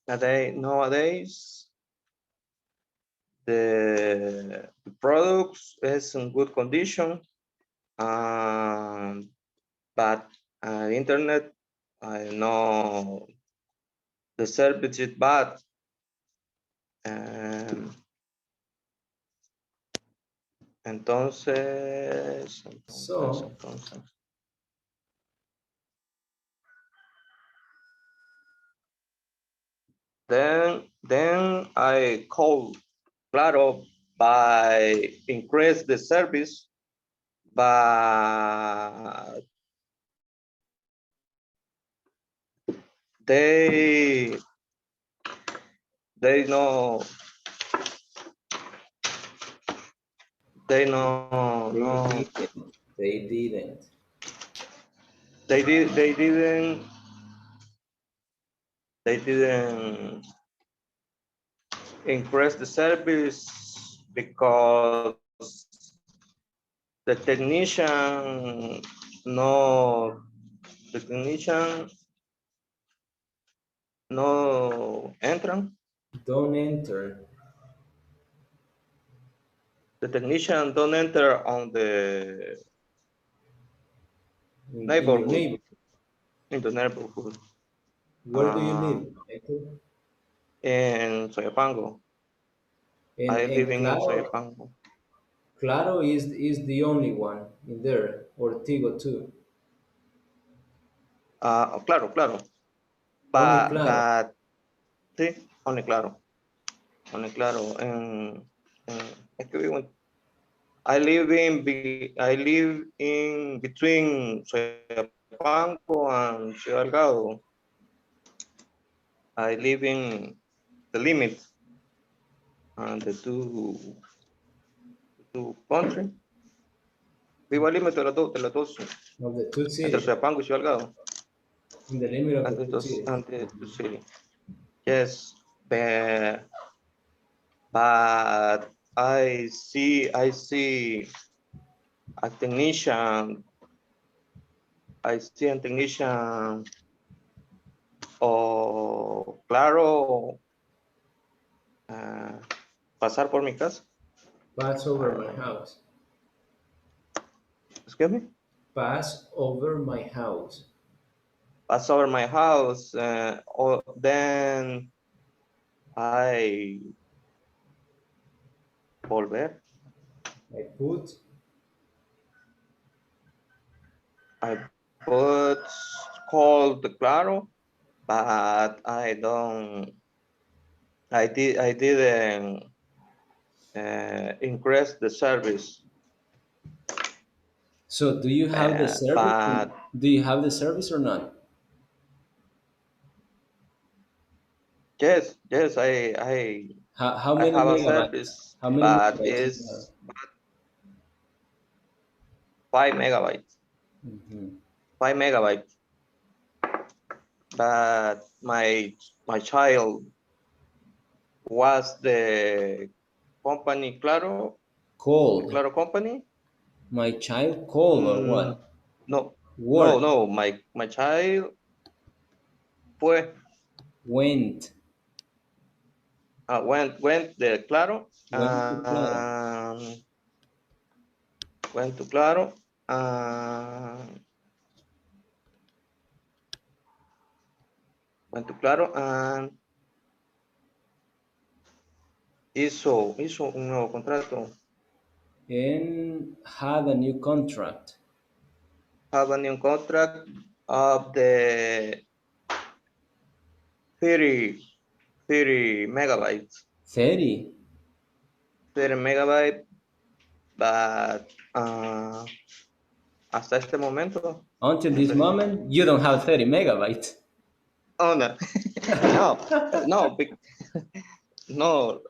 Nowadays, the products is in good condition, but internet, I know the service is bad. Entonces. So, Then I call Claro by increase the service, but they know they didn't. They didn't increase the service because the technician no entran. Don't enter. The technician don't enter on the In your neighborhood. neighborhood. In the neighborhood. Where do you live, Hector? In Soyapango. I live in Claro, Soyapango. Claro is the only one in there, or Tigo too. Claro. Only Claro. But sí, only Claro. Only Claro. Es que vivo I live in between Soyapango and Ciudad Delgado. I live in the limit and the two two country. Vivo al límite de las dos, Of the two entre cities. Soyapango y Ciudad Delgado. In the limit of the And two cities. the two city. Yes, but I see a technician. I see a technician o Claro pasar por mi casa. Pass over my house. Excuse me? Pass over my house. Pass over my house. Or then I volver. I put call the Claro, but I didn't increase the service. So do you have the service? But Do you have the service or not? yes, How I many have a megabytes? service, How many but megabytes do you have? it's 5 megabytes. 5 megabytes. But my child was the company Claro, the Cold. Claro company. My child cold or what? No, Work. no. My child fue Went. Went the Claro. Went to Claro. Went to Claro. Went to Claro and hizo un nuevo contrato. And had a new contract. Have a new contract of the 30 megabytes. 30. 30 megabytes, but hasta este momento. Until this moment, you don't have 30 megabytes. Oh, no. no, no.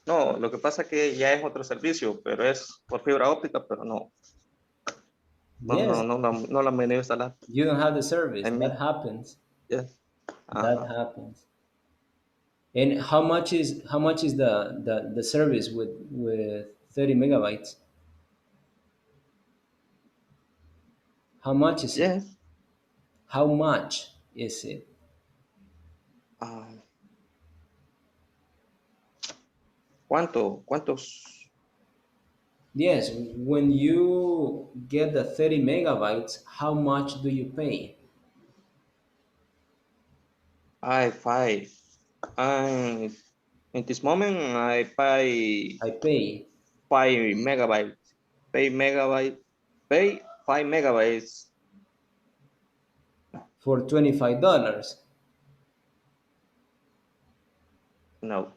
No, lo que pasa que ya es otro servicio, pero es por fibra óptica, pero no. Yes. No la me instalar. You don't have the service. That happens. Yes. That happens. And how much is the service with 30 megabytes? How much is it? How much is it? ¿Cuántos? Yes, when you get the 30 megabytes, how much do you pay? In this moment, I pay 5 megabytes. Pay 5 megabytes. For $25. No.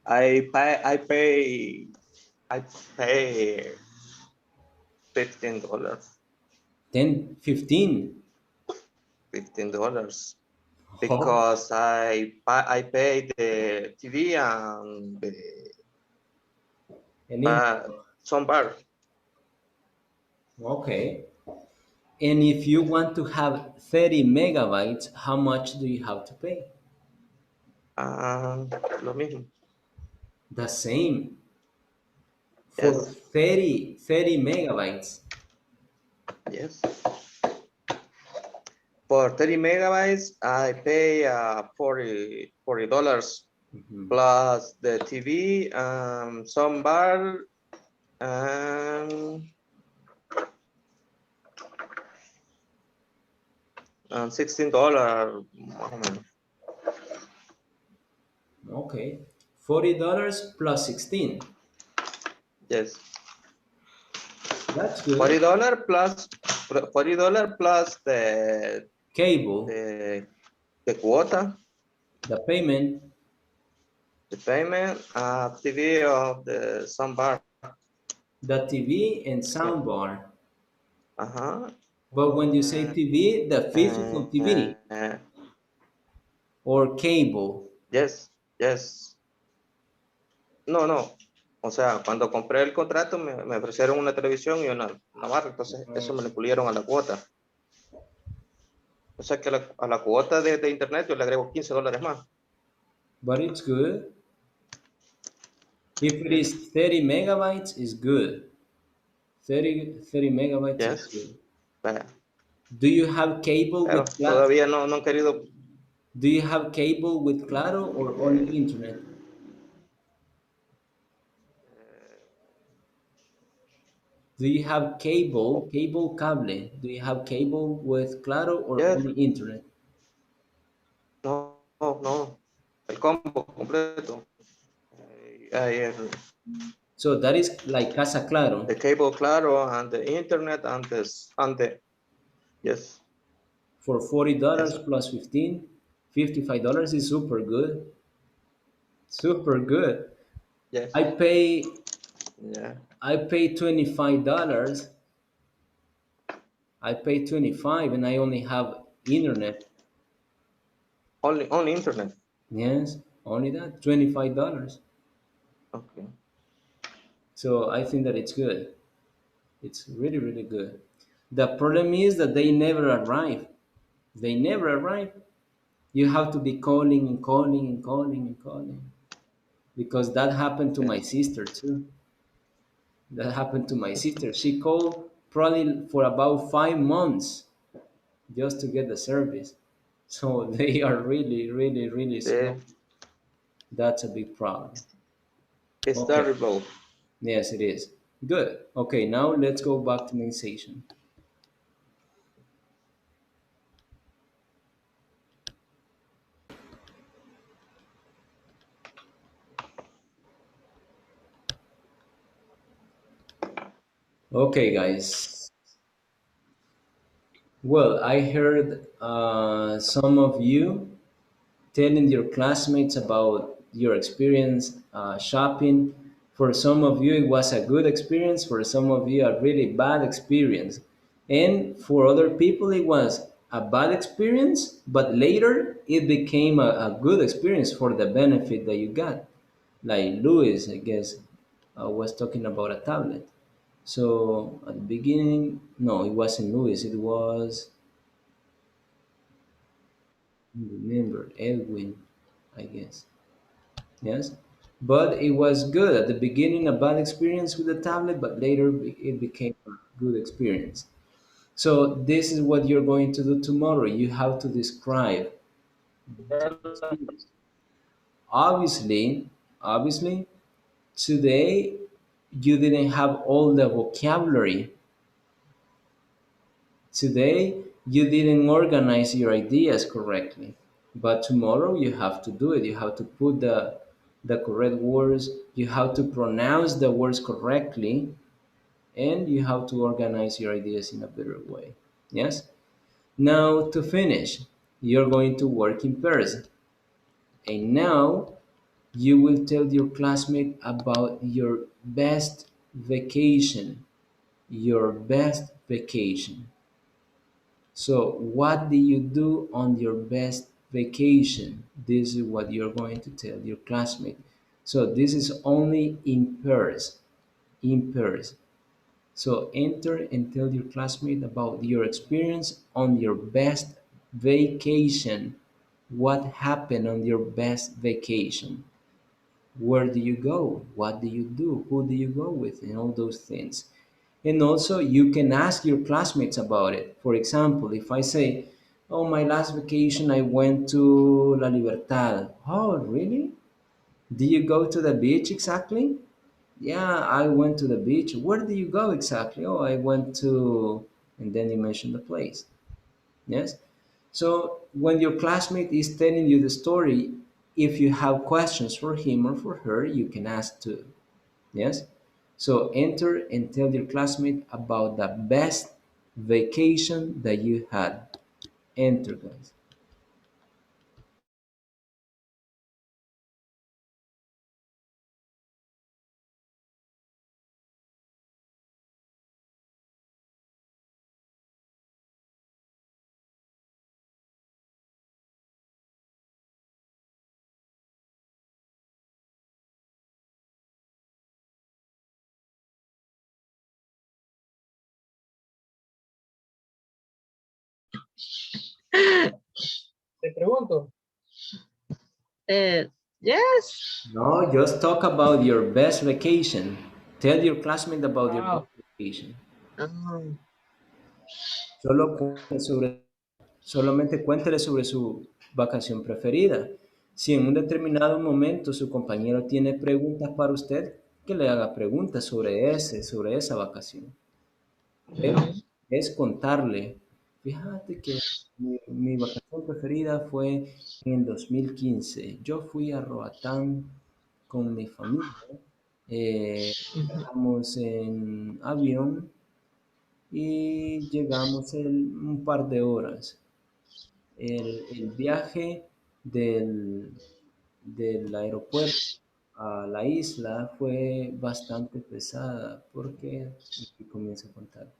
I pay $15. 15. $15 because I pay the TV and some bar. Okay. And if you want to have 30 megabytes, how much do you have to pay? Lo mismo. The same. For 30 megabytes. Yes. For 30 megabytes, I pay $40 plus the TV, some bar, and $16 más o menos. Okay. $40 plus 16. Yes. That's good. $40 plus the cable, the quota, the payment, TV of the soundbar, the TV and soundbar. Uh-huh. But when you say TV, the physical TV or cable. Yes. Yes. No, no. O sea, cuando compré el contrato me ofrecieron una televisión y una barra, entonces eso me lo incluyeron a la cuota. O sea que a la cuota de internet yo le agrego $15 más. But it's good. If it Yes. is 30 megabytes, it's good. 30 megabytes is Yes. good. Vaya. Do you have cable Pero with Claro? todavía no han querido. Do you have cable with Claro or only internet? Do you have cable? Do you have cable with Claro or Yes. only internet? No, no, no. El combo completo. El, So that is like Casa the Claro. cable claro and the internet and the yes. For $40 Yes. plus 15, $55 is super good. Super good. Yes. I pay Yeah. I pay $25. I pay 25 and I only have internet. Only internet. Yes, only that, $25. Okay. So I think that it's good. It's really, really good. The problem is that they never arrive. They never arrive. You have to be calling and calling and calling and calling. Because that happened to my Yes. sister too. That happened to my sister. She called probably for about 5 months just to get the service. So they are really, really, really Yeah. slow. That's a big problem. It's Okay. terrible. Yes, it is. Good. Okay, now let's go back to main station. Okay, guys. Well, I heard some of you telling your classmates about your experience shopping. For some of you, it was a good experience. For some of you, a really bad experience. And for other people, it was a bad experience, but later it became a good experience for the benefit that you got. Like Louis, I guess, was talking about a tablet. So at the beginning, no, it wasn't Louis. It was, I don't remember, Edwin, I guess. Yes, but it was good at the beginning. A bad experience with the tablet, but later it became a good experience. So this is what you're going to do tomorrow. You have to describe the experience. Obviously, obviously, today you didn't have all the vocabulary. Today, you didn't organize your ideas correctly, but tomorrow you have to do it. You have to put the correct words, you have to pronounce the words correctly, and you have to organize your ideas in a better way. Yes? Now, to finish, you're going to work in pairs. And now, you will tell your classmate about your best vacation. Your best vacation. So, what do you do on your best vacation? This is what you're going to tell your classmate. So, this is only in pairs. In pairs. So, enter and tell your classmate about your experience on your best vacation. What happened on your best vacation? Where do you go? What do you do? Who do you go with? And all those things. And also, you can ask your classmates about it. For example, if I say, oh, my last vacation I went to La Libertad. Oh, really? Do you go to the beach exactly? Yeah, I went to the beach. Where do you go exactly? Oh, I went to, and then you mention the place. Yes? So when your classmate is telling you the story, if you have questions for him or for her, you can ask too. Yes? So enter and tell your classmate about the best vacation that you had. Enter, guys. Te pregunto. Yes. No, just talk about your best vacation. Tell your classmate about your Ah, best vacation. Um, Solo solamente cuéntele sobre su vacación preferida. Si en un determinado momento su compañero tiene preguntas para usted, que le haga preguntas sobre esa vacación. Pero es contarle, fíjate que mi vacación preferida fue en el 2015. Yo fui a Roatán con mi familia. Viajamos en avión y llegamos en un par de horas. El viaje del aeropuerto a la isla fue bastante pesada porque, y comienza a contar.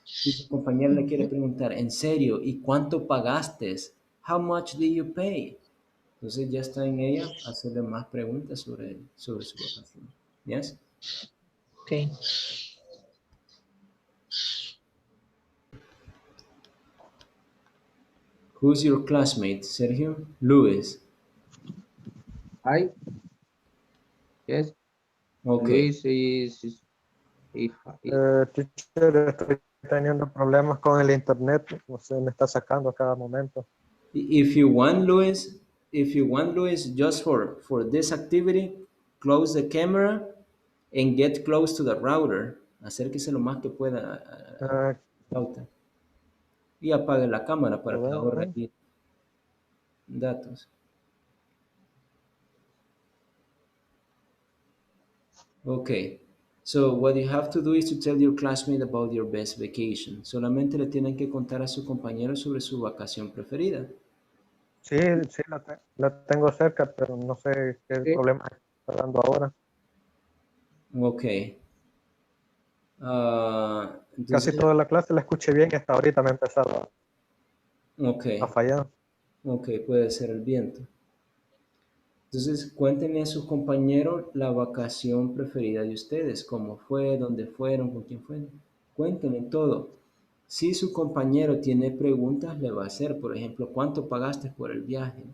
Si su compañero le quiere preguntar, ¿en serio? ¿Y cuánto pagaste? How much did you pay? Entonces ya está en ella hacerle más preguntas sobre su vacación. Yes? okay. Who's your classmate, Sergio? Luis. hi. Yes. Okay. Luis is if, Teacher, estoy teniendo problemas con el internet, no sé, me está sacando a cada momento. If you want, Luis, just for this activity, close the camera and get close to the router. Acérquese lo más que pueda al router. Y apague la cámara para que ahorre ahí datos. Okay. So what you have to do is to tell your classmate about your best vacation. Solamente le tienen que contar a su compañero sobre su vacación preferida. Sí, sí, la tengo cerca, pero no sé qué problema está dando ahora. Okay. Casi toda la clase la escuché bien y hasta ahorita me ha empezado a fallar. Ok, puede ser el viento. Entonces, cuéntenle a sus compañeros la vacación preferida de ustedes, cómo fue, dónde fueron, con quién fueron. Cuéntenle todo. Si su compañero tiene preguntas, le va a hacer, por ejemplo, ¿cuánto pagaste por el viaje?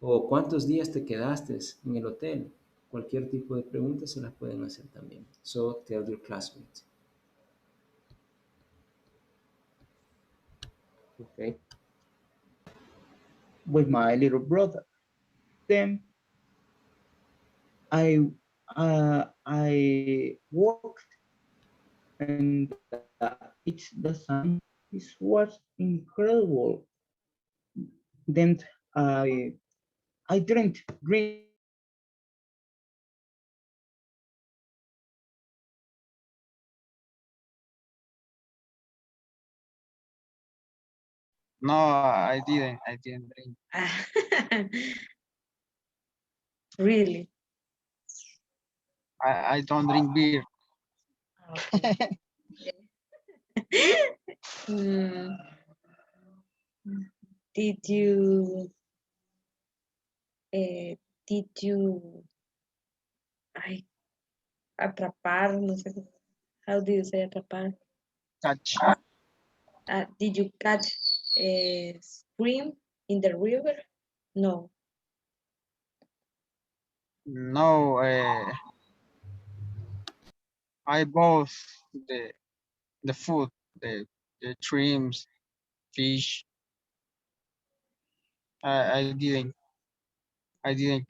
¿O cuántos días te quedaste en el hotel? Cualquier tipo de preguntas se las pueden hacer también. So, tell your classmates. okay. With my little brother. Then I walked and it's the sun. It was incredible. Then I didn't drink. No, I didn't. I didn't drink. Really? I don't drink beer. Mm, did you did you ay, atrapar? No sé. How do you say atrapar? Catch. Did you catch a shrimp in the river? No. No, I bought the food, the shrimps, fish. I didn't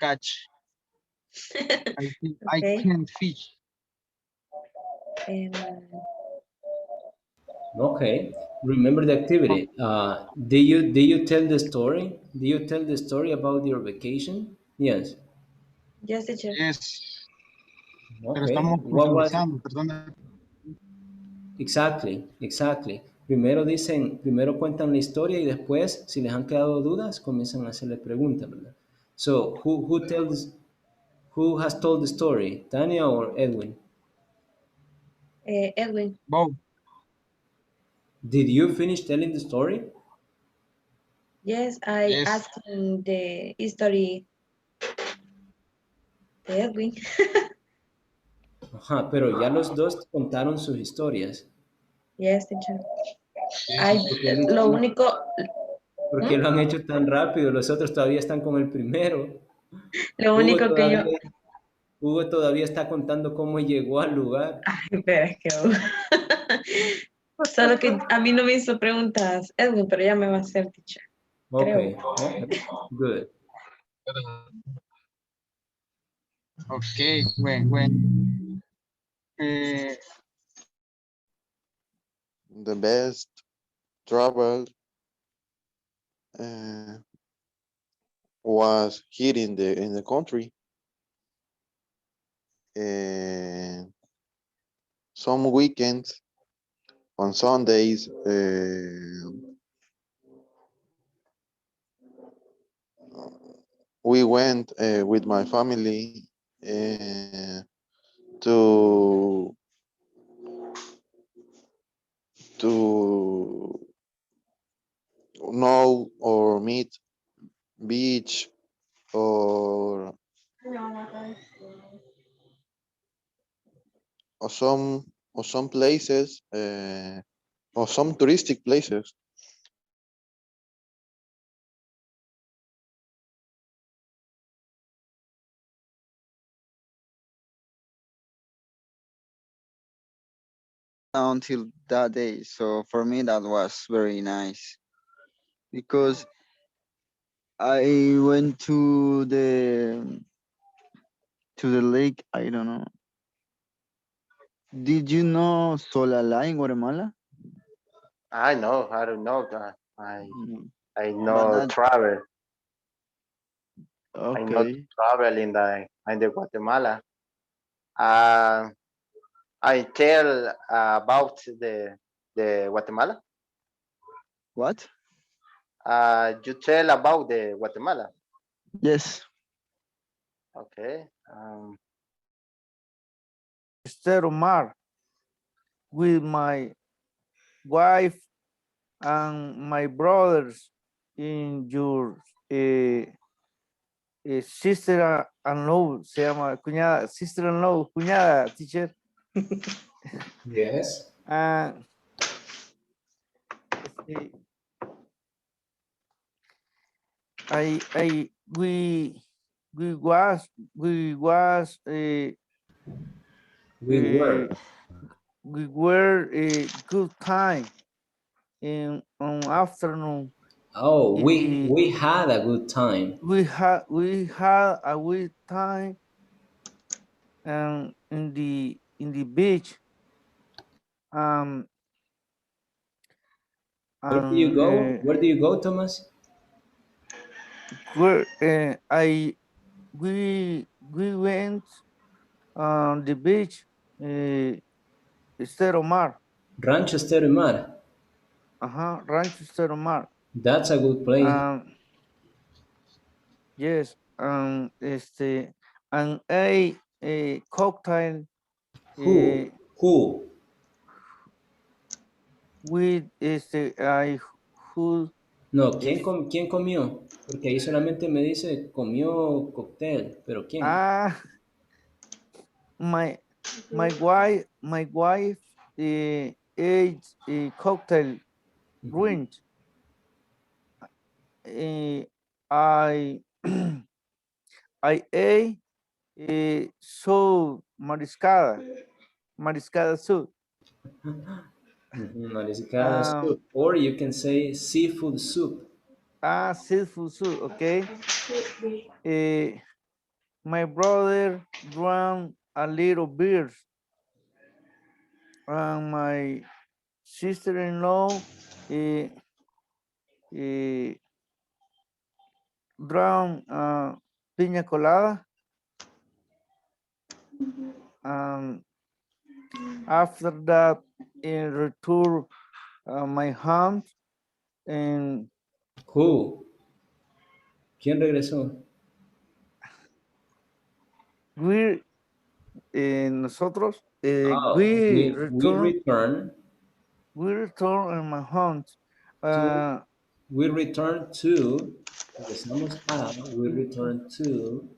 catch. I Okay. can't fish. Okay. Remember the activity. Do you tell the story? Do you tell the story about your vacation? Yes. Yes, teacher. Yes. Pero Okay. estamos What was profundizando, perdón. exactly? Primero cuentan la historia y después, si les han quedado dudas, comienzan a hacerle preguntas, ¿verdad? So, who has told the story? Tania or Edwin? Edwin. Both. Did you finish telling the story? Yes, I asked him the history. De Edwin. Ajá, pero ya los dos contaron sus historias. Yes, teacher. Ay, lo único, ¿Por qué ¿Mm? lo han hecho tan rápido? Los otros todavía están con el primero. Lo Hugo único que yo, todavía, Hugo todavía está contando cómo llegó al lugar. ay, pero es que, solo que a mí no me hizo preguntas, Edwin, pero ya me va a hacer, teacher, creo. Okay, okay, good. Okay, when uh, The best travel uh, was here in the country. Some weekends on Sundays, we went with my family to to know or meet beach or some or some places or some touristic places. Until that day. So for me, that was very nice because I went to the lake. I don't know. Did you know Solala in Guatemala? I know. I don't know. Mm, I but know not travel. I know to okay. travel in the Guatemala. Uh, I tell about the Guatemala. What? You tell about the Guatemala. Yes. Okay. Estero Mar with my wife and my brothers in your sister-in-law, se llama cuñada, sister-in-law, cuñada, teacher. Yes. And we was We were. we were a good time in on afternoon Oh, in we had a good time. we had a good time and in the beach um Where do you and go? Where do you go, Thomas? where we went on the beach Estero Mar. Rancho Estero Mar. Rancho Estero Mar. That's a good place. Yes, and a cocktail Who? Who? with I who No, is ¿quién comió? Porque ahí solamente me dice comió cóctel, pero ¿quién? my wife ate a cocktail drink. I I ate so mariscada soup. Mariscada soup. Or you can say seafood soup. Seafood soup. Okay. My brother drank a little beer, and my sister-in-law uh, uh, drank piña colada. And after that, in return, my aunt and Who? ¿Quién regresó? we nosotros Oh, we we return return and my aunt to we return to regresamos a we return to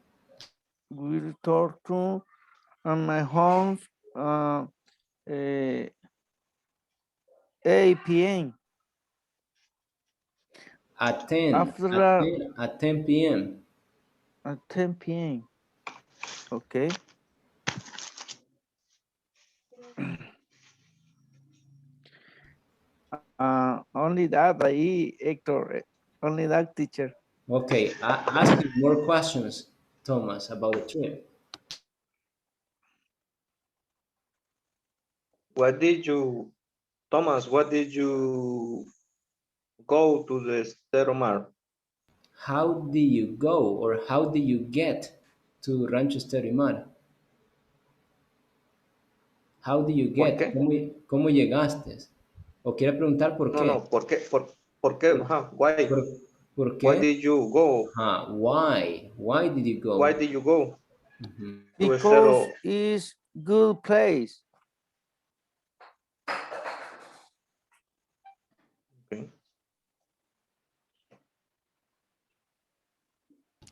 we return to and my aunt uh, 8 p.m. At 10, After at 10, at 10 p.m. at 10 p.m. Okay. Only that, ahí, Hector. Only that, teacher. Okay, ask you more questions, Thomas, about the trip. What did you, Thomas, what did you go to the Steromar? How do you go or how do you get to Rancho Esterimar? How do you ¿Por get? qué? ¿Cómo llegaste? ¿O quiere preguntar por No, qué? no, ¿por qué? ¿Por qué? ¿Por, Ajá, why? por, por Why qué? did you go? Ajá, why? Why did you Why go? did you go Ujú. to Because Estero? it's good place. Okay.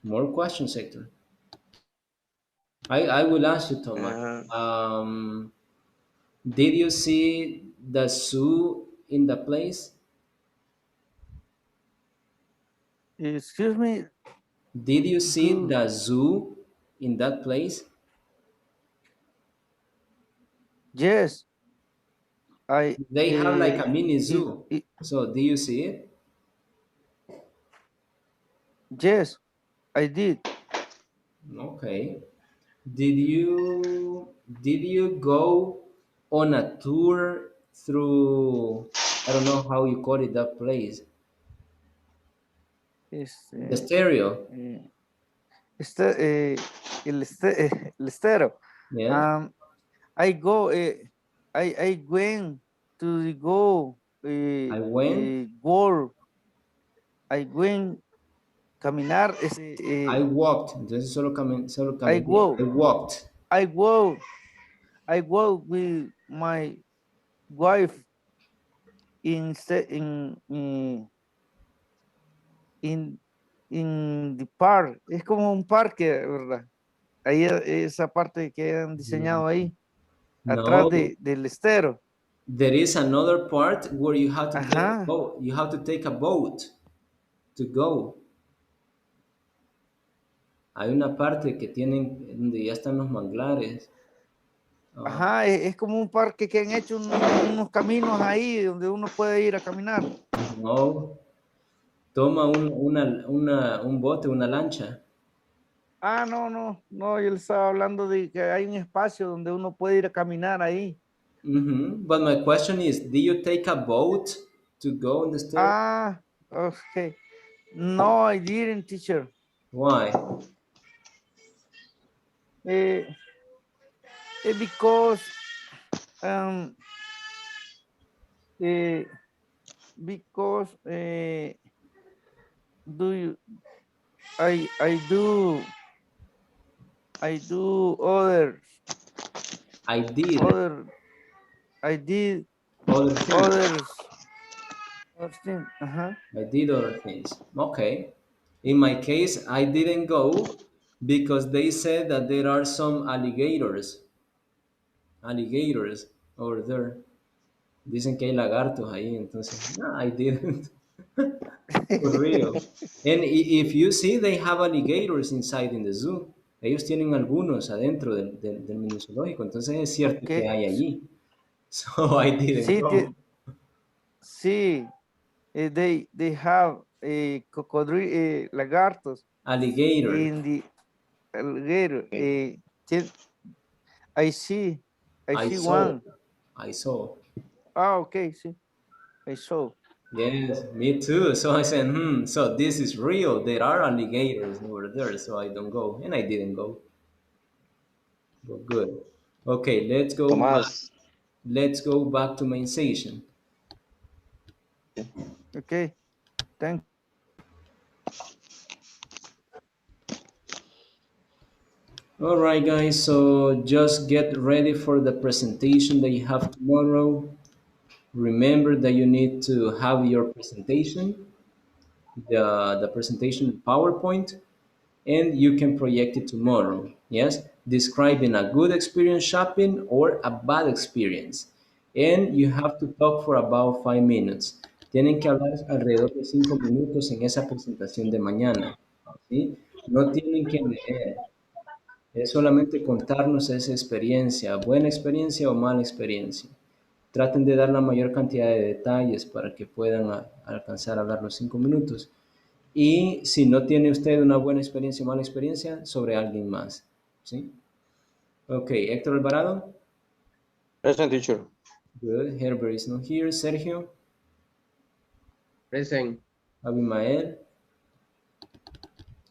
More questions, Hector. I will ask you, Thomas. Uh, Did you see the zoo in the place? Excuse me. Did you see Good. the zoo in that place? Yes. I. They have like a mini It, zoo. it, So, do you see it? yes, I did. Okay. Did you go on a tour through, I don't know how you call it, that place? The Este, stereo. el estero. Yeah. Um, I go. I went to the go. I went. Goal. I went caminar. I walked. Entonces solo I caminé. walk. I walked. I walk. I walk with my wife in in the park. Es como un parque, ¿verdad? Ahí esa parte que han diseñado ahí, atrás No. del estero. There is another part where you have to take a Ajá. boat. You have to take a boat to go. Hay una parte que tienen donde ya están los manglares. Ajá, es como un parque que han hecho unos caminos ahí donde uno puede ir a caminar. No. Toma un bote, una lancha. Ah, no, yo le estaba hablando de que hay un espacio donde uno puede ir a caminar ahí. But my question is, do you take a boat to go in the stereo? Ah, okay. No, I didn't, teacher. Why? Because um, eh, because do you I do I did other I did other things. others thing. Uh-huh. I did other things. Okay. In my case, I didn't go because they said that there are some alligators over there. Dicen que hay lagartos ahí, entonces, no, I didn't. For real. And if you see, they have alligators inside in the zoo. Ellos tienen algunos adentro del mini zoológico, entonces es cierto que Okay. hay allí. So I didn't Sí, go. sí. They have cocodrilo lagartos Alligator. in the alligator. I see. I I see saw. one. I saw. Ah, okay, sí. I saw. Yes, me too. So I said, so this is real. There are alligators over there, so I don't go. And I didn't go. But good. Okay, let's go back. Tomás, Let's go back to main station. Okay, thank. All right, guys. So just get ready for the presentation that you have tomorrow. Remember that you need to have your presentation, the presentation PowerPoint, and you can project it tomorrow. Yes, describing a good experience shopping or a bad experience. And you have to talk for about 5 minutes. Tienen que hablar alrededor de 5 minutos en esa presentación de mañana, ¿sí? No tienen que leer, es solamente contarnos esa experiencia, buena experiencia o mala experiencia. Traten de dar la mayor cantidad de detalles para que puedan alcanzar a hablar los 5 minutos. Y si no tiene usted una buena experiencia o mala experiencia, sobre alguien más, ¿sí? Ok, Héctor Alvarado. Present, teacher. Good. Herbert is not here. Sergio. Present. Abimael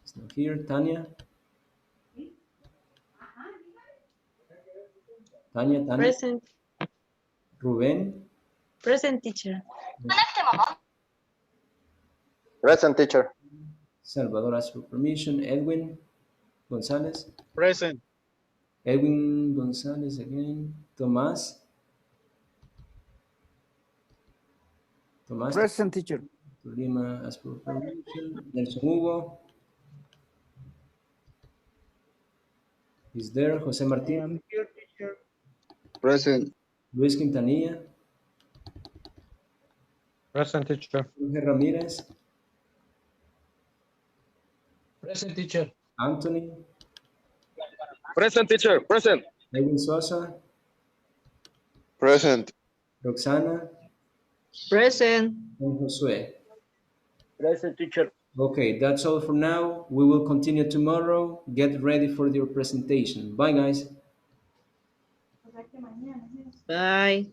is not here. Tania. Tania. Present. Rubén. Present, teacher. Present, teacher. Salvador asks for permission. Edwin Gonzalez. Present. Edwin Gonzalez again. Tomás. Tomás. Present, teacher. Lima asks for permission. Nelson Hugo. Is there. José Martín. I'm here, teacher. Present. Luis Quintanilla. Present, teacher. Jorge Ramírez. Present, teacher. Anthony. Present, teacher. Present. Edwin Sosa. Present. Roxana. Present. And Josué. Present, teacher. Okay, that's all for now. We will continue tomorrow. Get ready for your presentation. Bye, guys. Bye.